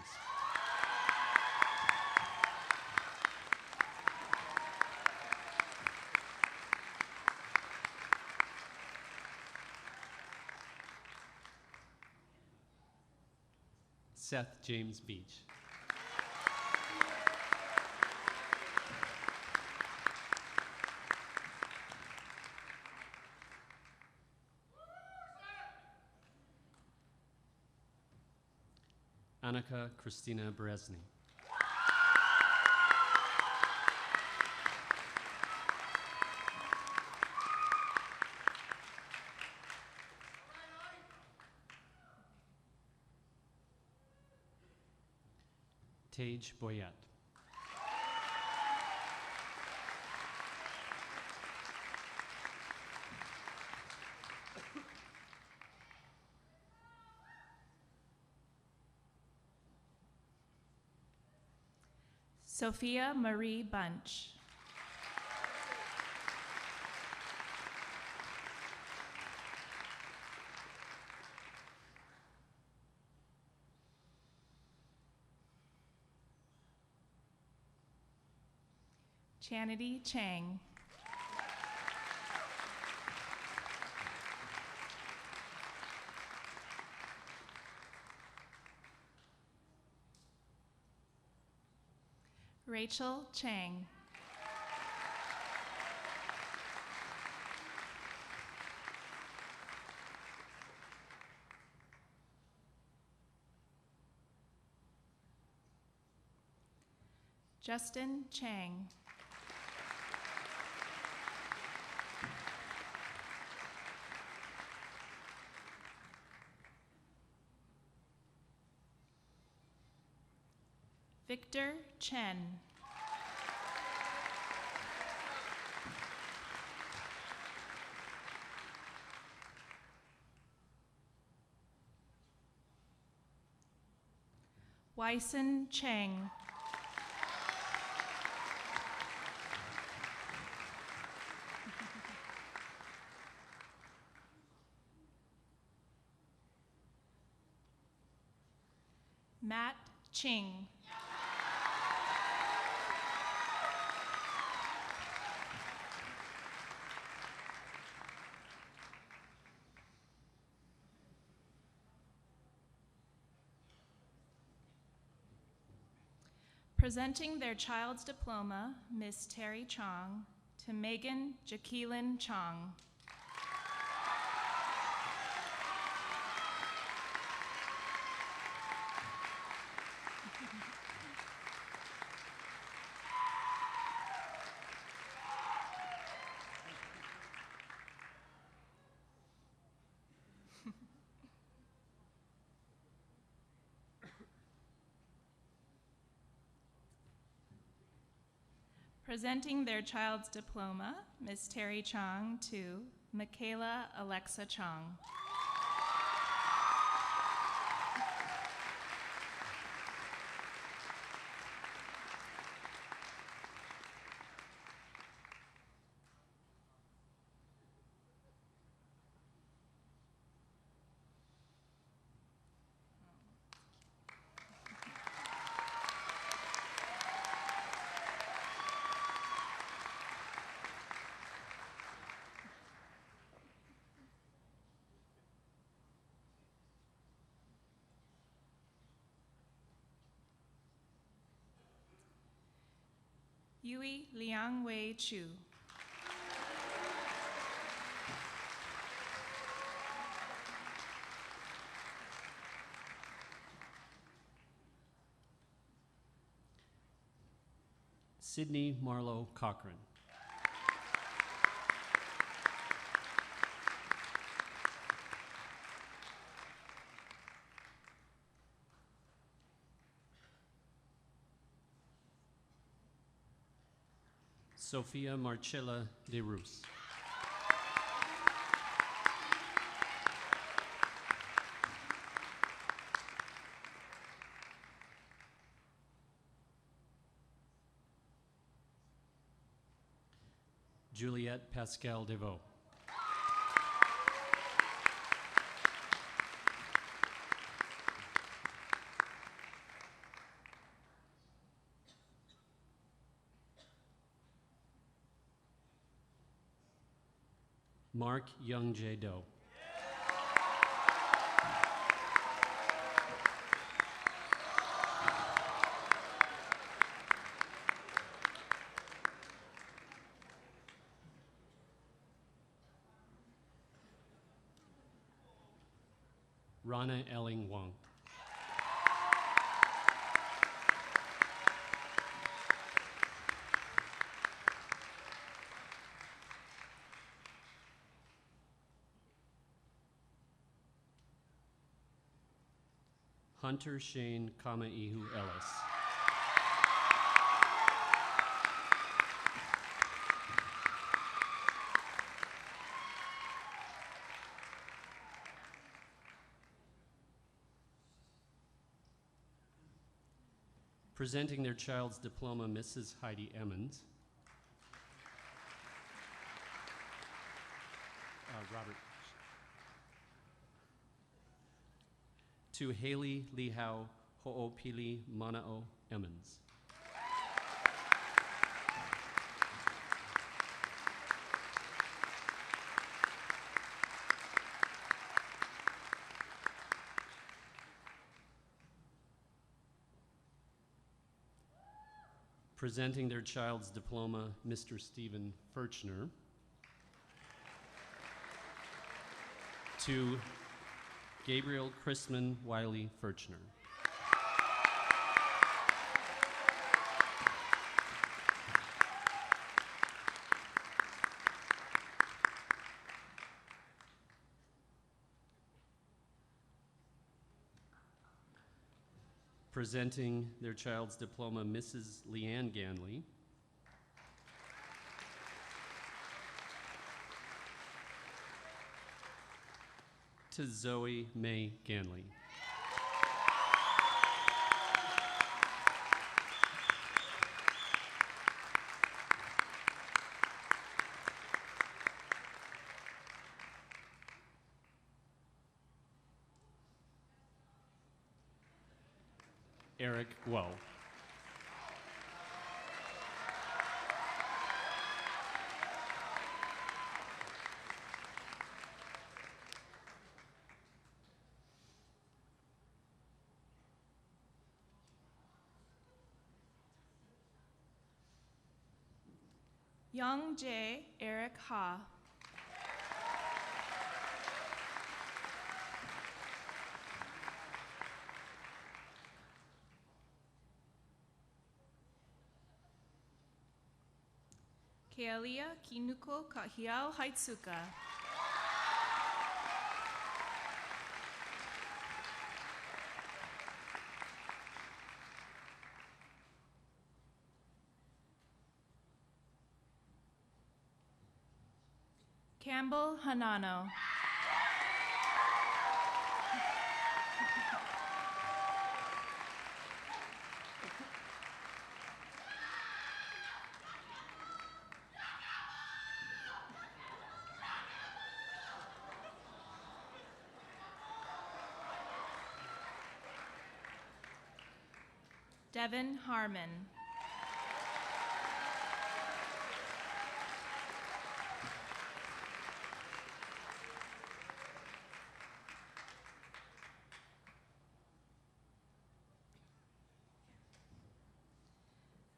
Seth James Beach. Annika Christina Beresny. Tage Boyette. Sophia Marie Bunch. Chanity Chang. Rachel Chang. Justin Chang. Victor Chen. Wyson Cheng. Matt Ching. Presenting their child's diploma, Miss Terry Chong, to Megan Jacqueline Chong. Presenting their child's diploma, Miss Terry Chong, to Michaela Alexa Chong. Yui Liang Wei Chu. Sydney Marlowe Cochran. Sophia Marcella de Roos. Juliette Pascal Deveau. Mark Young J. Doe. Rana Elling Wong. Hunter Shane Kamaihu Ellis. Presenting their child's diploma, Mrs. Heidi Emmons. Robert. To Haley Lihau Ho'opili Mana'o Emmons. Presenting their child's diploma, Mr. Stephen Furchner. To Gabriel Chrisman Wiley Furchner. Presenting their child's diploma, Mrs. Leanne Ganley. To Zoe May Ganley. Eric Guo. Young Jae Eric Ha. Kealia Kinuko Kahiao Haitsuka. Campbell Hanano. Devin Harmon.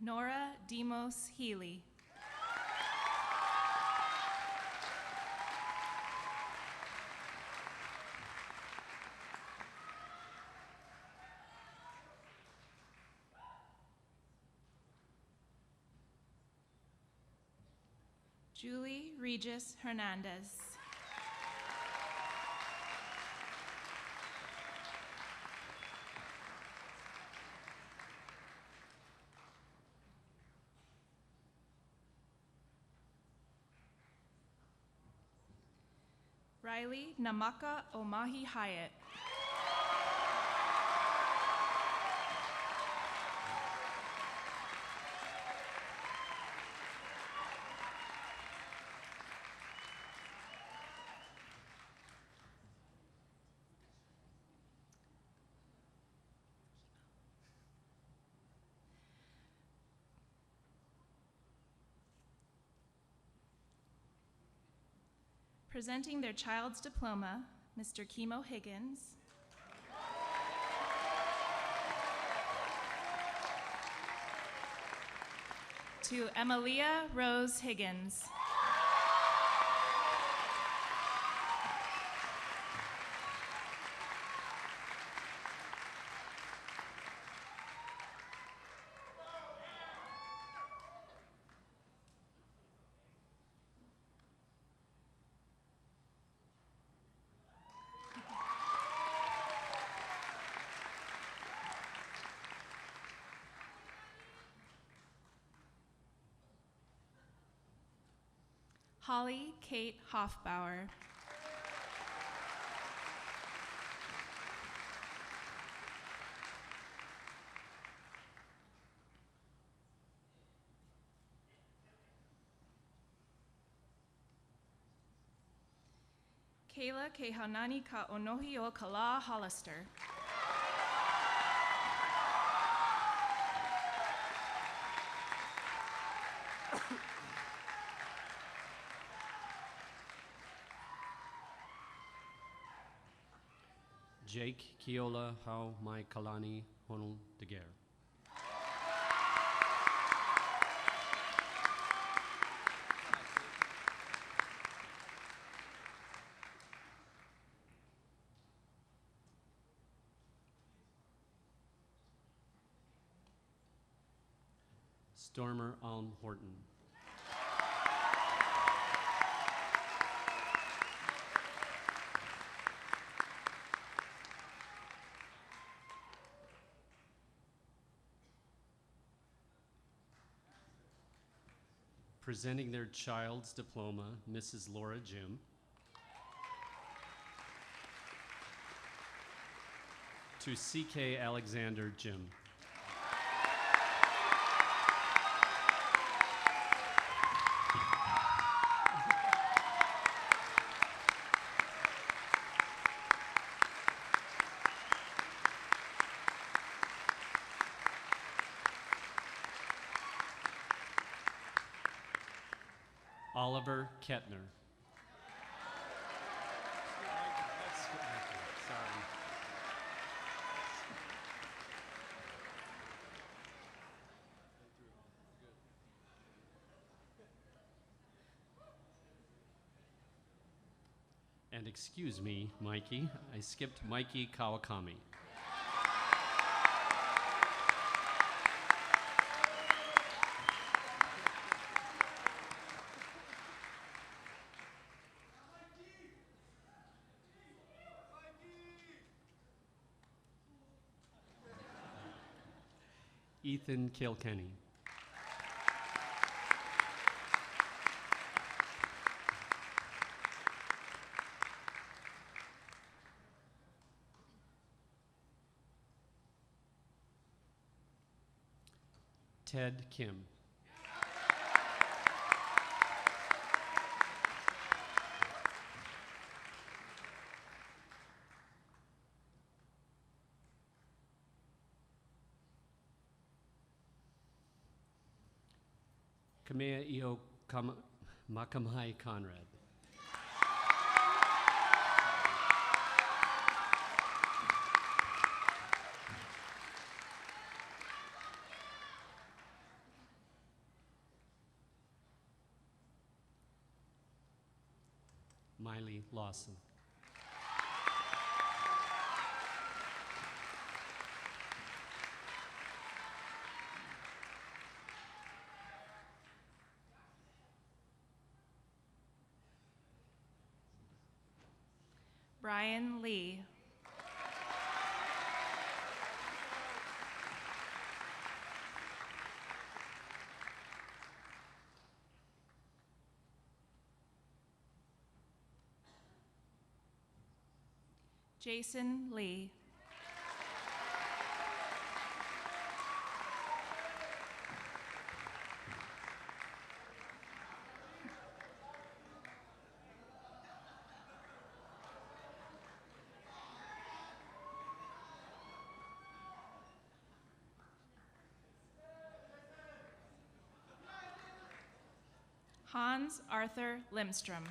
Nora Demos Healy. Julie Regis Hernandez. Riley Namaka Omahi Hyatt. Presenting their child's diploma, Mr. Kimo Higgins. To Emilia Rose Higgins. Holly Kate Hoffbauer. Kayla Kehaunani Ka Onohi o Kala Hollister. Jake Kiola Hau Mai Kalani Honol Daguerre. Stormer Alm Horton. Presenting their child's diploma, Mrs. Laura Jim. To C.K. Alexander Jim. Oliver Kettner. Sorry. And excuse me, Mikey, I skipped Mikey Kawakami. Ethan Kilkenny. Ted Kim. Kamea Io Makamai Conrad. Lawson. Brian Lee. Jason Lee. Hans Arthur Limstrom.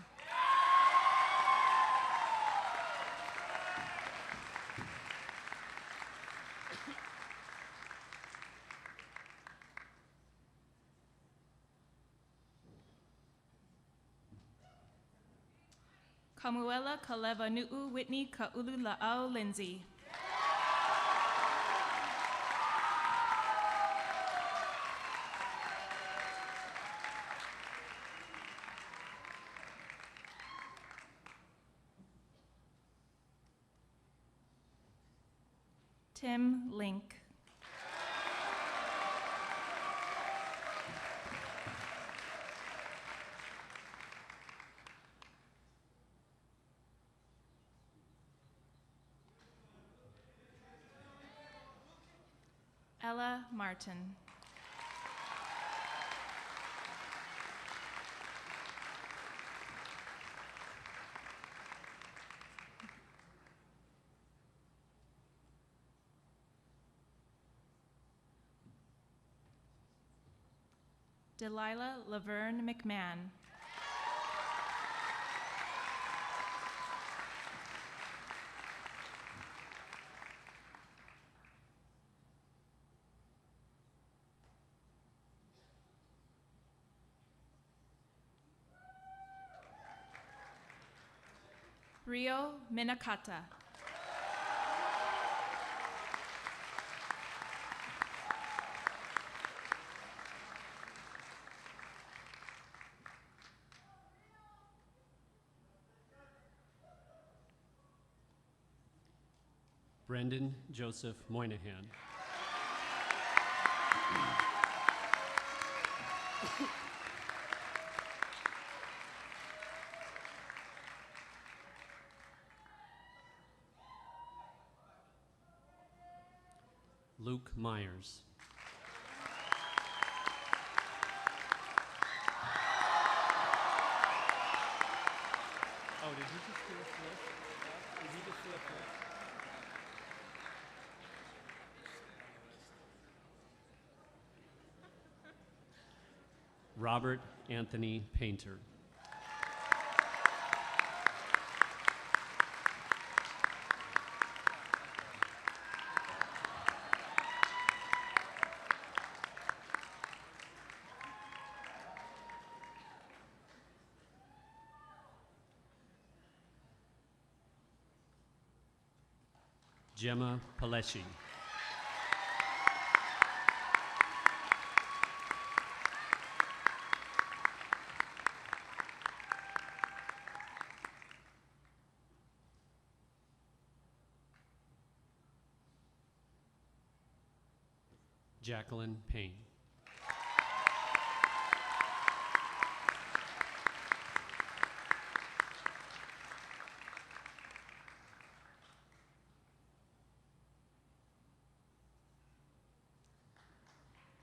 Kamuela Kaleva Nu'u Whitney Ka'ulu La'au Lindsay. Tim Link. Ella Martin. Delilah Laverne McMahon. Rio Minakata. Brendan Joseph Moynihan. Luke Myers. Oh, did you just do a flip? Did you just flip it? Robert Anthony Painter. Gemma Paleshi. Jacqueline Payne.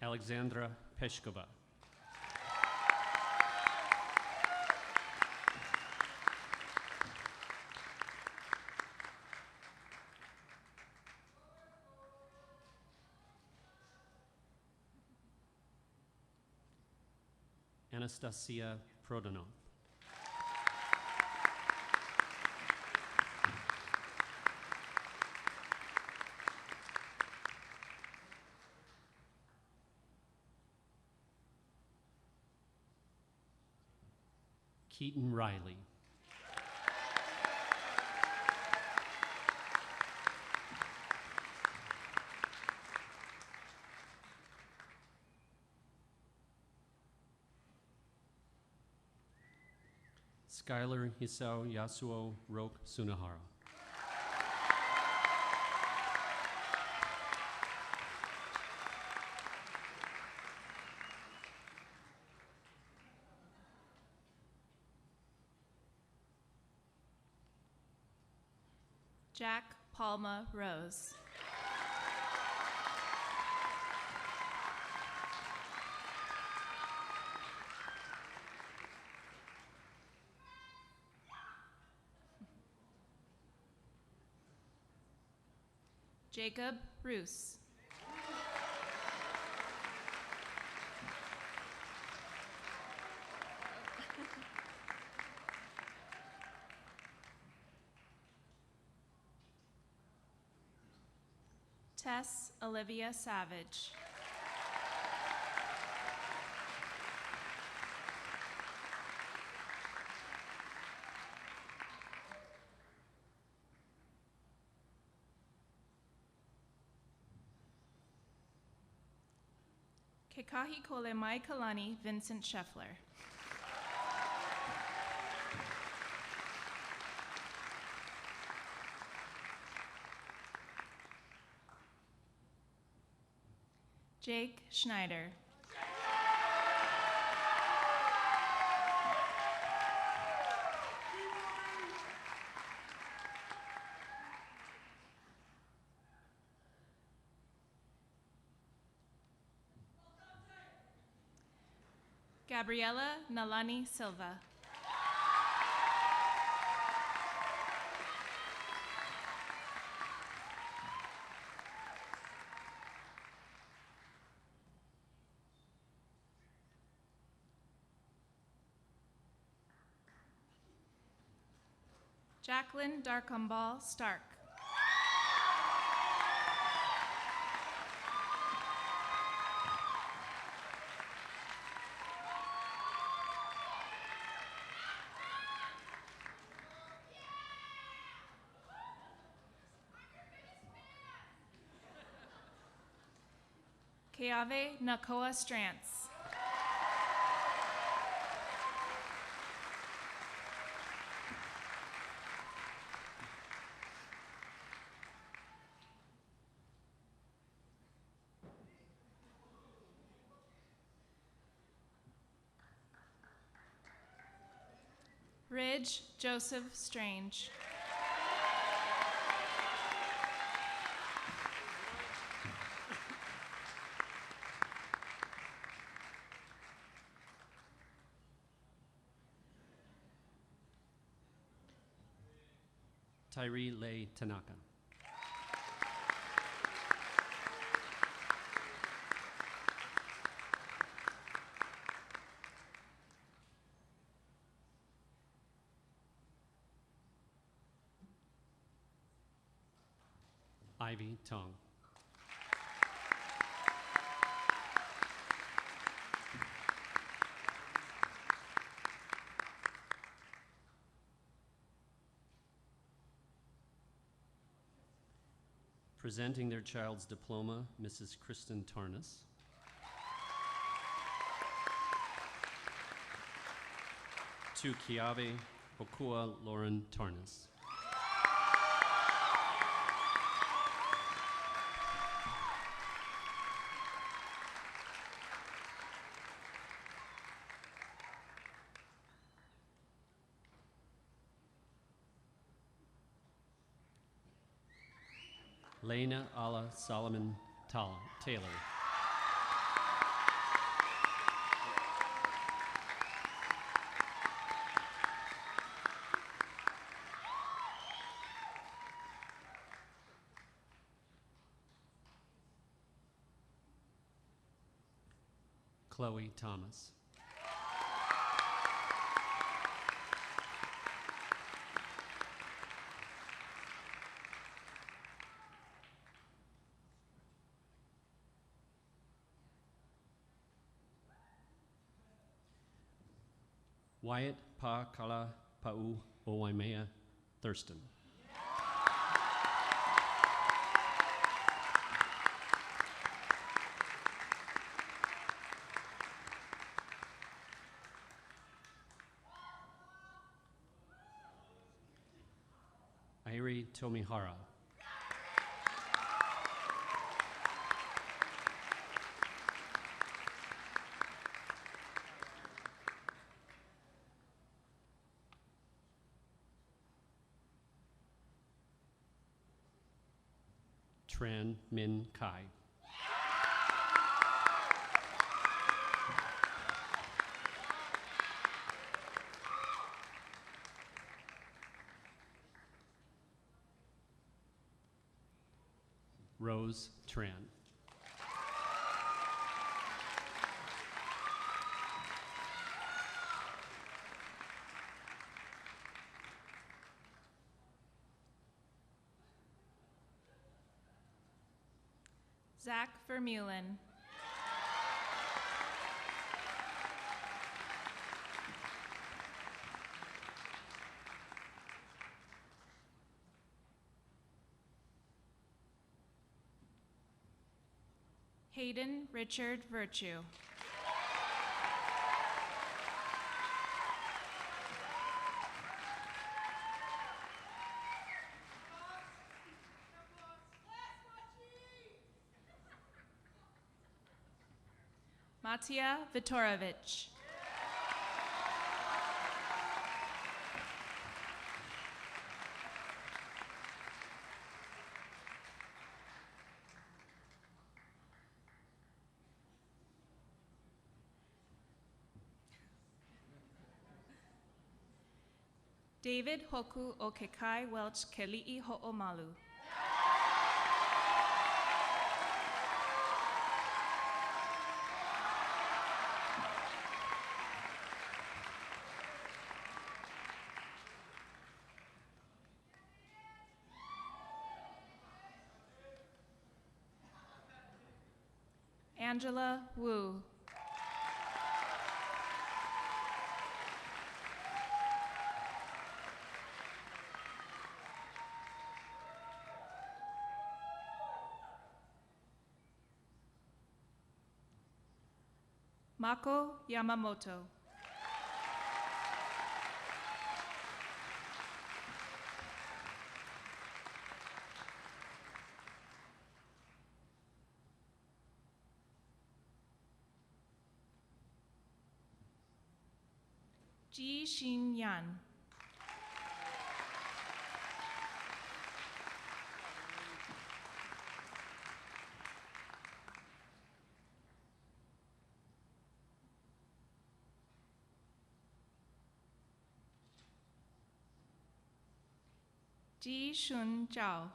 Alexandra Peshkova. Anastasia Prodanov. Keaton Riley. Skylar Hisao Yasuo Roke Sunahara. Jack Palma Rose. Jacob Roos. Tess Olivia Savage. Kekahi Kole Mai Kalani Vincent Scheffler. Jake Schneider. Gabriela Nalani Silva. Jacqueline Darkumbal Stark. Keave Nakoa Strantz. Ridge Joseph Strange. Tyree Lei Tanaka. Ivy Tong. Presenting their child's diploma, Mrs. Kristen Tarnas. To Kiawe Hokua Lauren Tarnas. Lena Ala Solomon Taylor. Chloe Thomas. Wyatt Pa Kala Pa'u Owaimea Thurston. Yuri Tomihara. Tran Min Kai. Rose Tran. Zach Vermeulen. Hayden Richard Virtue. Matija Vitorovich. David Hoku Okekai Welch Keli'i Ho'omalu. Angela Wu. Mako Yamamoto. Ji Xin Yan. Ji Shun Zhao.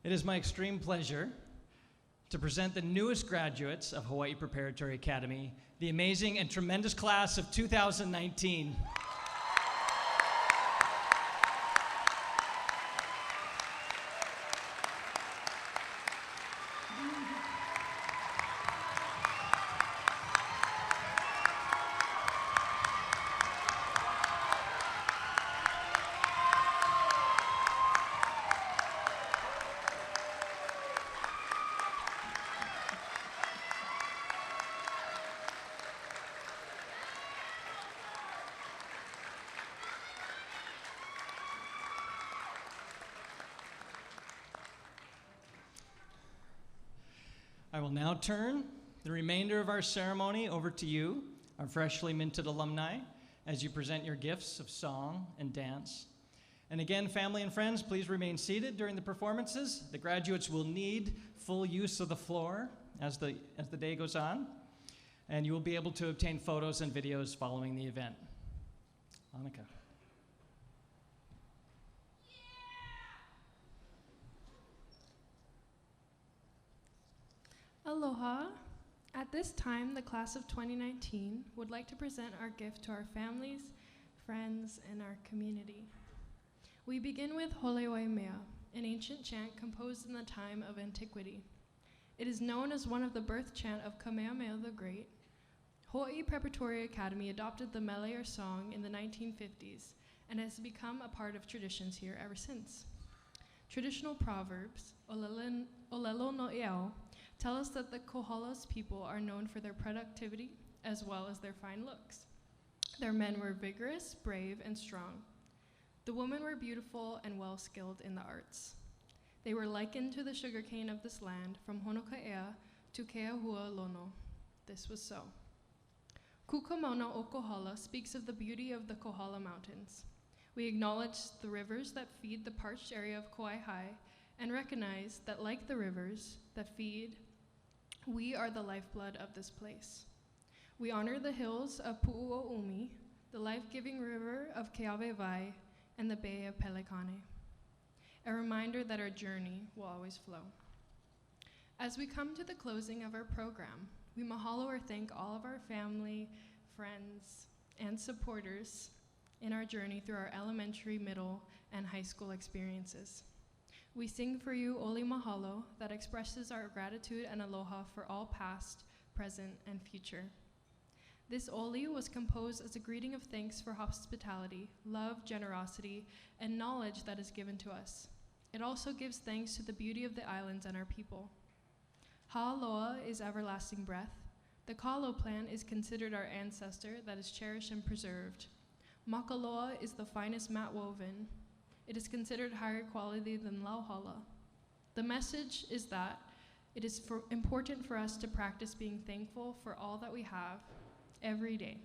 It is my extreme pleasure to present the newest graduates of Hawai'i Preparatory Academy, the amazing and tremendous class of 2019. I will now turn the remainder of our ceremony over to you, our freshly minted alumni, as you present your gifts of song and dance. And again, family and friends, please remain seated during the performances. The graduates will need full use of the floor as the day goes on, and you will be able to obtain photos and videos following the event. Annika. Aloha. At this time, the class of 2019 would like to present our gift to our families, friends, and our community. We begin with Holewai Mea, an ancient chant composed in the time of antiquity. It is known as one of the birth chant of Kamehameha the Great. Hawai'i Preparatory Academy adopted the mele or song in the 1950s and has become a part of traditions here ever since. Traditional proverbs, Olelo no Eau, tell us that the Kohalas people are known for their productivity as well as their fine looks. Their men were vigorous, brave, and strong. The women were beautiful and well-skilled in the arts. They were likened to the sugarcane of this land from Honokaʻea to Keahua Lono. This was so. Kukamona o Kohala speaks of the beauty of the Kohala Mountains. We acknowledge the rivers that feed the parched area of Kauai and recognize that like the rivers that feed, we are the lifeblood of this place. We honor the hills of Pu'uo'umi, the life-giving river of Keawewai, and the Bay of Pelekane. A reminder that our journey will always flow. As we come to the closing of our program, we mahalo or thank all of our family, friends, and supporters in our journey through our elementary, middle, and high school experiences. We sing for you Oli Mahalo that expresses our gratitude and aloha for all past, present, and future. This Oli was composed as a greeting of thanks for hospitality, love, generosity, and knowledge that is given to us. It also gives thanks to the beauty of the islands and our people. Ha'aloa is everlasting breath. The kalo plant is considered our ancestor that is cherished and preserved. Makaloa is the finest mat woven. It is considered higher quality than lauhala. The message is that it is important for us to practice being thankful for all that we have every day.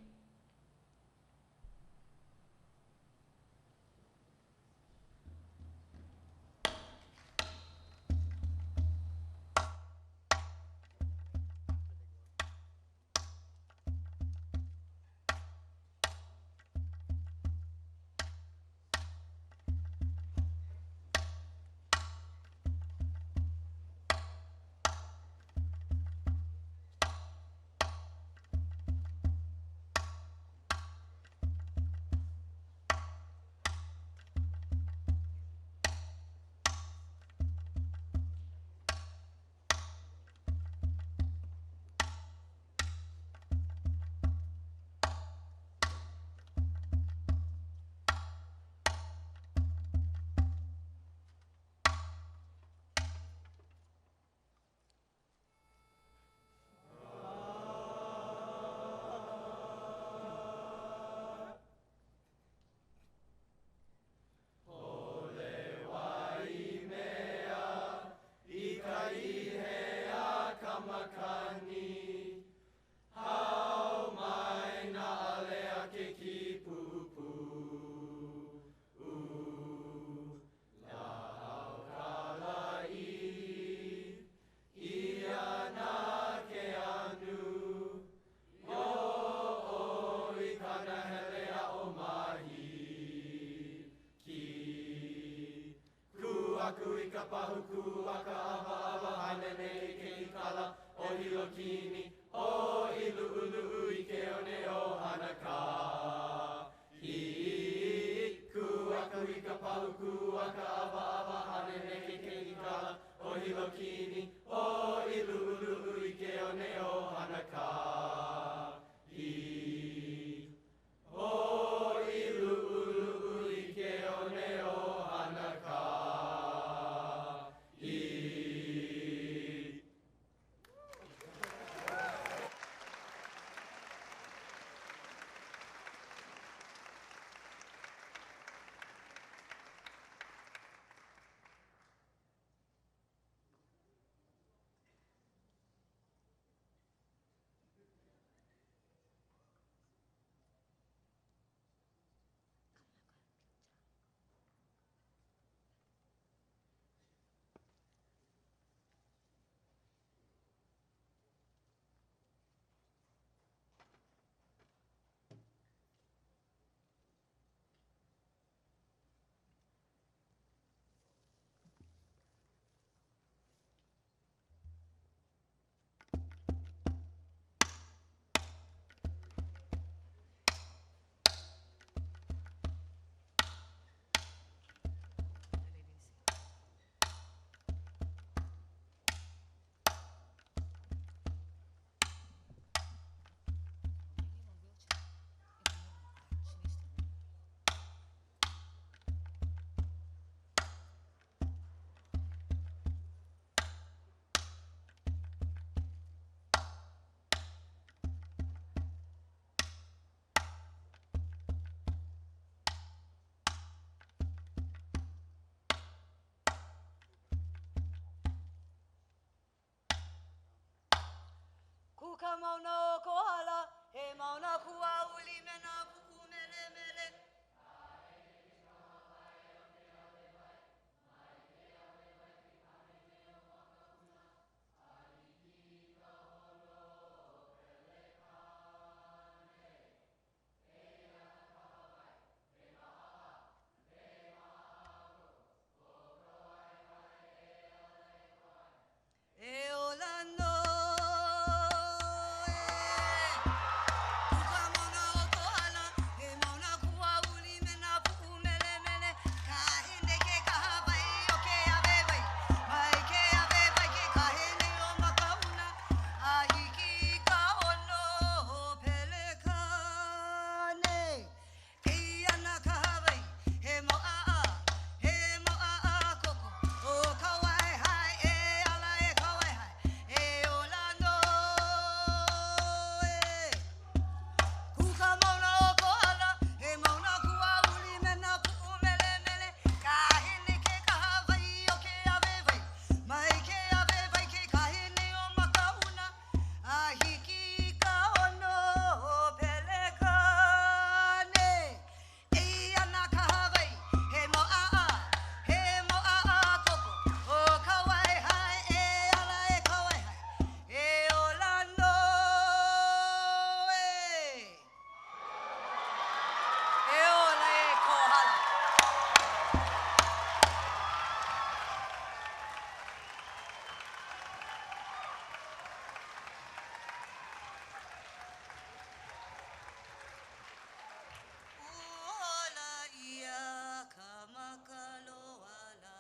mauna kohala, he mauna kua uli mena puku mele mele. E olano, kuka mauna o kohala, he mauna kua uli mena puku mele mele. Ka hine ke kaha vai o ke ave vai, mai ke ave vai ke ka hine o makauna. A hiki ka ono ho pelekane. Eia na kaha vai, he mo'a a koko. O ka wai hai e ala e ka wai hai. E olano e. Kuka mauna o kohala, he mauna kua uli mena pu'u mele mele. Ka hine ke kaha vai o ke ave vai, mai ke ave vai ke ka hine o makauna. A hiki ka ono o pelekane. Eia na kaha vai, he mo'a a koko. O ka wai hai e ala e ka wai hai. E olano e. E ola e kohala. Uola ia ka makaloala.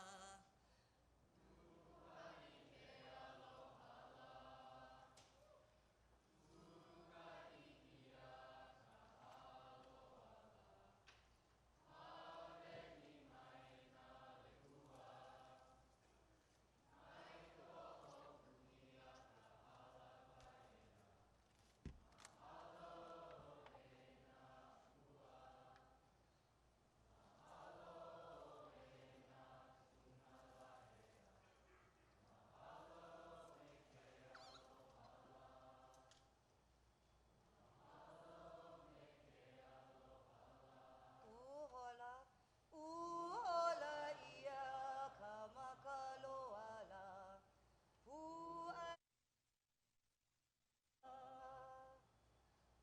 Uola ia ka makaloala.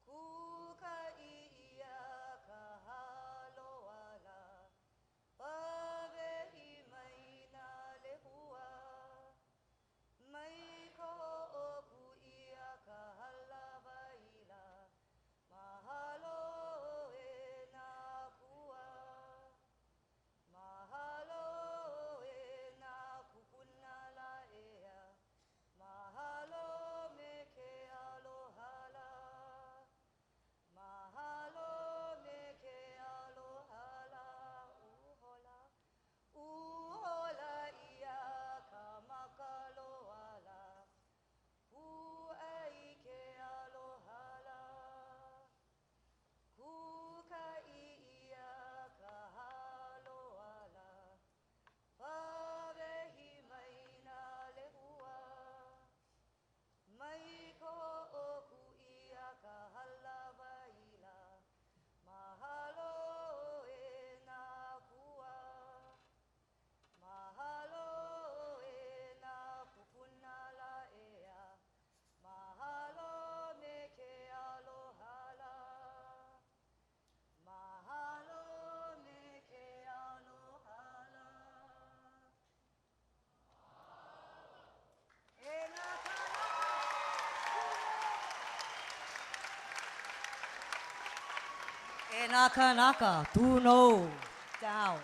Kuka ia ka haloala. Pavehi mai nā lehua. Mai ko oku ia ka halawaila. Mahalo e nā kua. Mahalo e nā kupuna la ea. Mahalo me ke alohala. Mahalo me ke alohala. Uhola, uhola ia ka makaloala. Pu'ai ke alohala. Kuka ia ka haloala. Pavehi mai nā lehua. Mai ko oku ia ka halawaila. Mahalo e nā kua. Mahalo e nā kupuna la ea. Mahalo me ke alohala. Mahalo me ke alohala. E nā kanaka. E nā kanaka, tūno, down.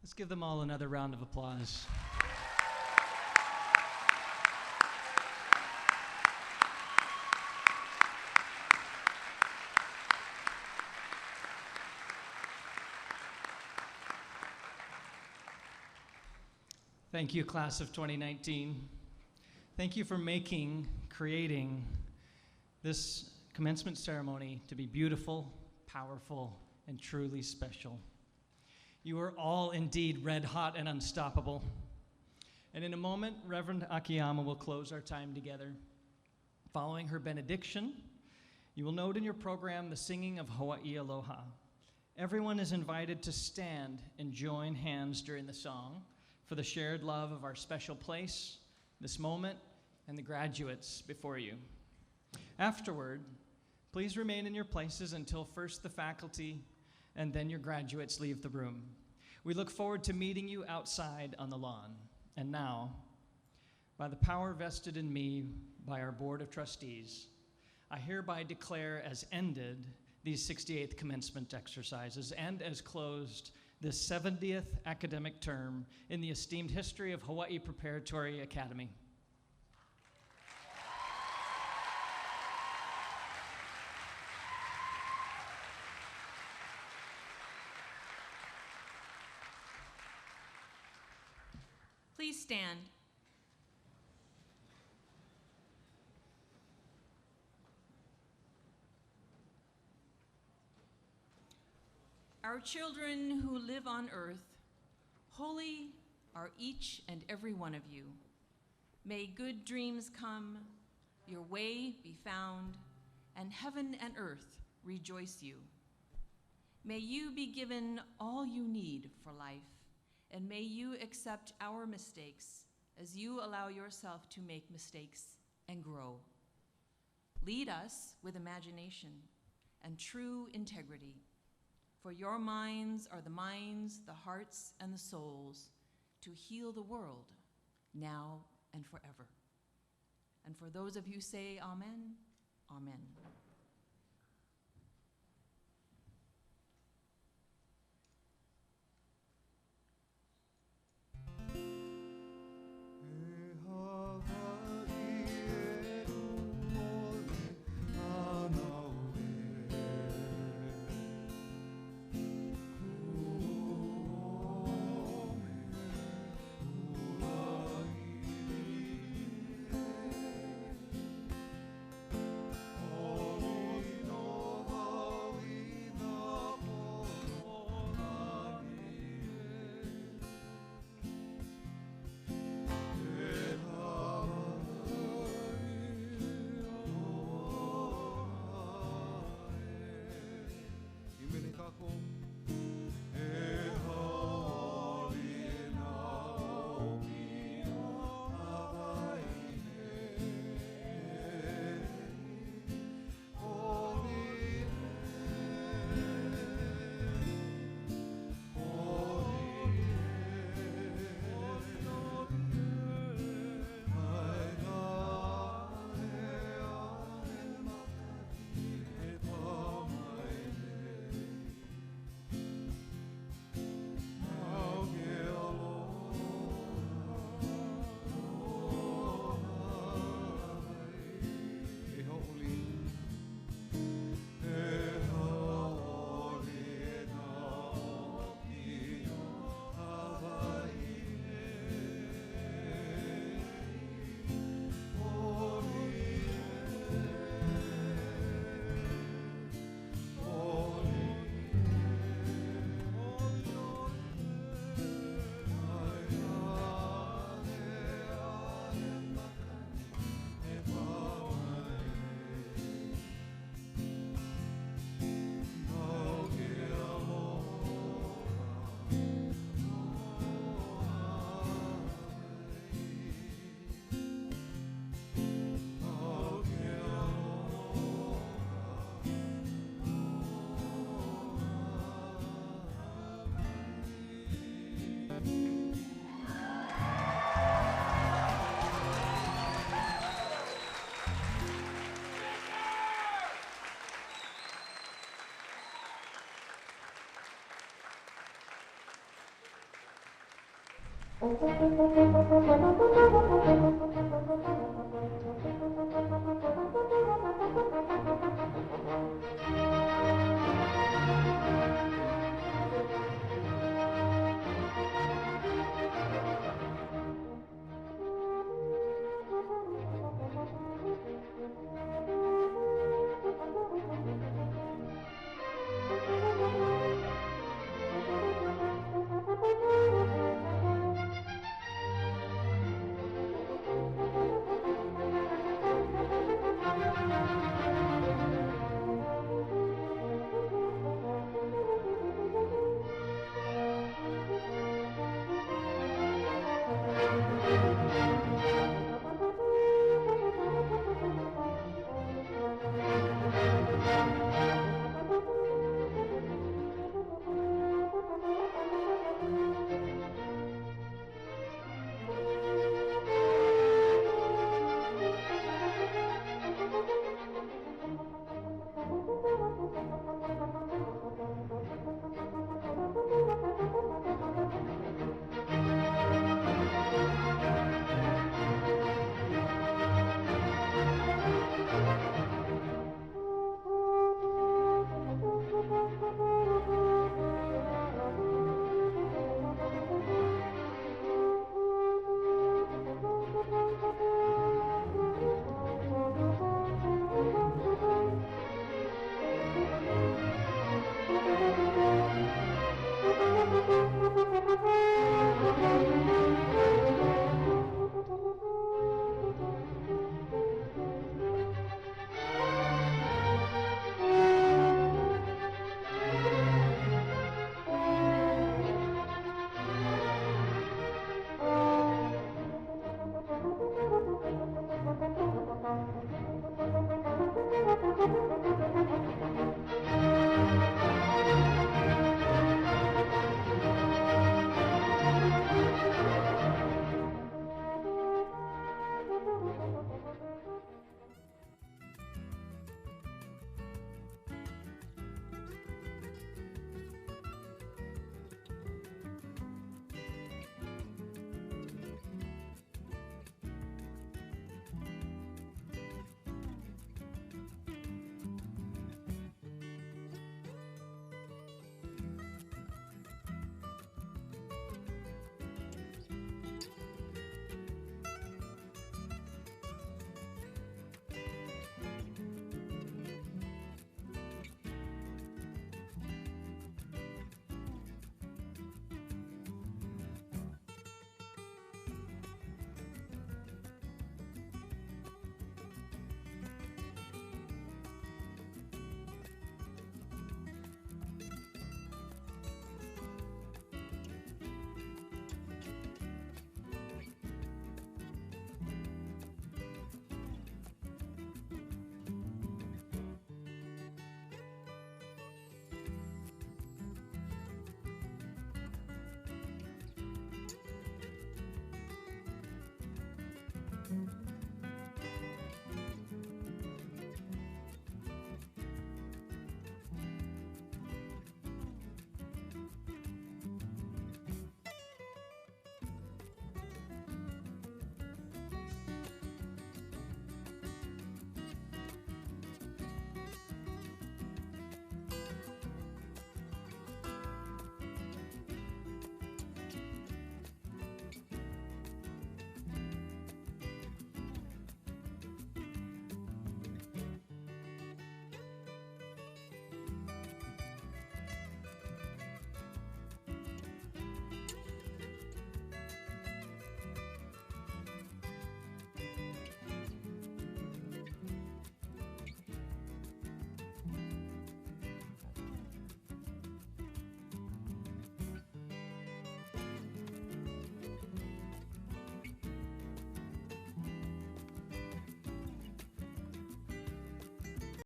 Let's give them all another round of applause. Thank you, class of 2019. Thank you for creating this commencement ceremony to be beautiful, powerful, and truly special. You are all indeed red hot and unstoppable. And in a moment, Reverend Akiyama will close our time together. Following her benediction, you will note in your program the singing of Hawai'i Aloha. Everyone is invited to stand and join hands during the song for the shared love of our special place, this moment, and the graduates before you. Afterward, please remain in your places until first the faculty and then your graduates leave the room. We look forward to meeting you outside on the lawn. And now, by the power vested in me by our Board of Trustees, I hereby declare as ended these 68th commencement exercises and as closed this 70th academic term in the esteemed history of Hawai'i Preparatory Academy. Please stand. Our children who live on earth, holy are each and every one of you. May good dreams come, your way be found, and heaven and earth rejoice you. May you be given all you need for life, and may you accept our mistakes as you allow yourself to make mistakes and grow. Lead us with imagination and true integrity, for your minds are the minds, the hearts, and the souls to heal the world now and forever. And for those of you who say amen, amen.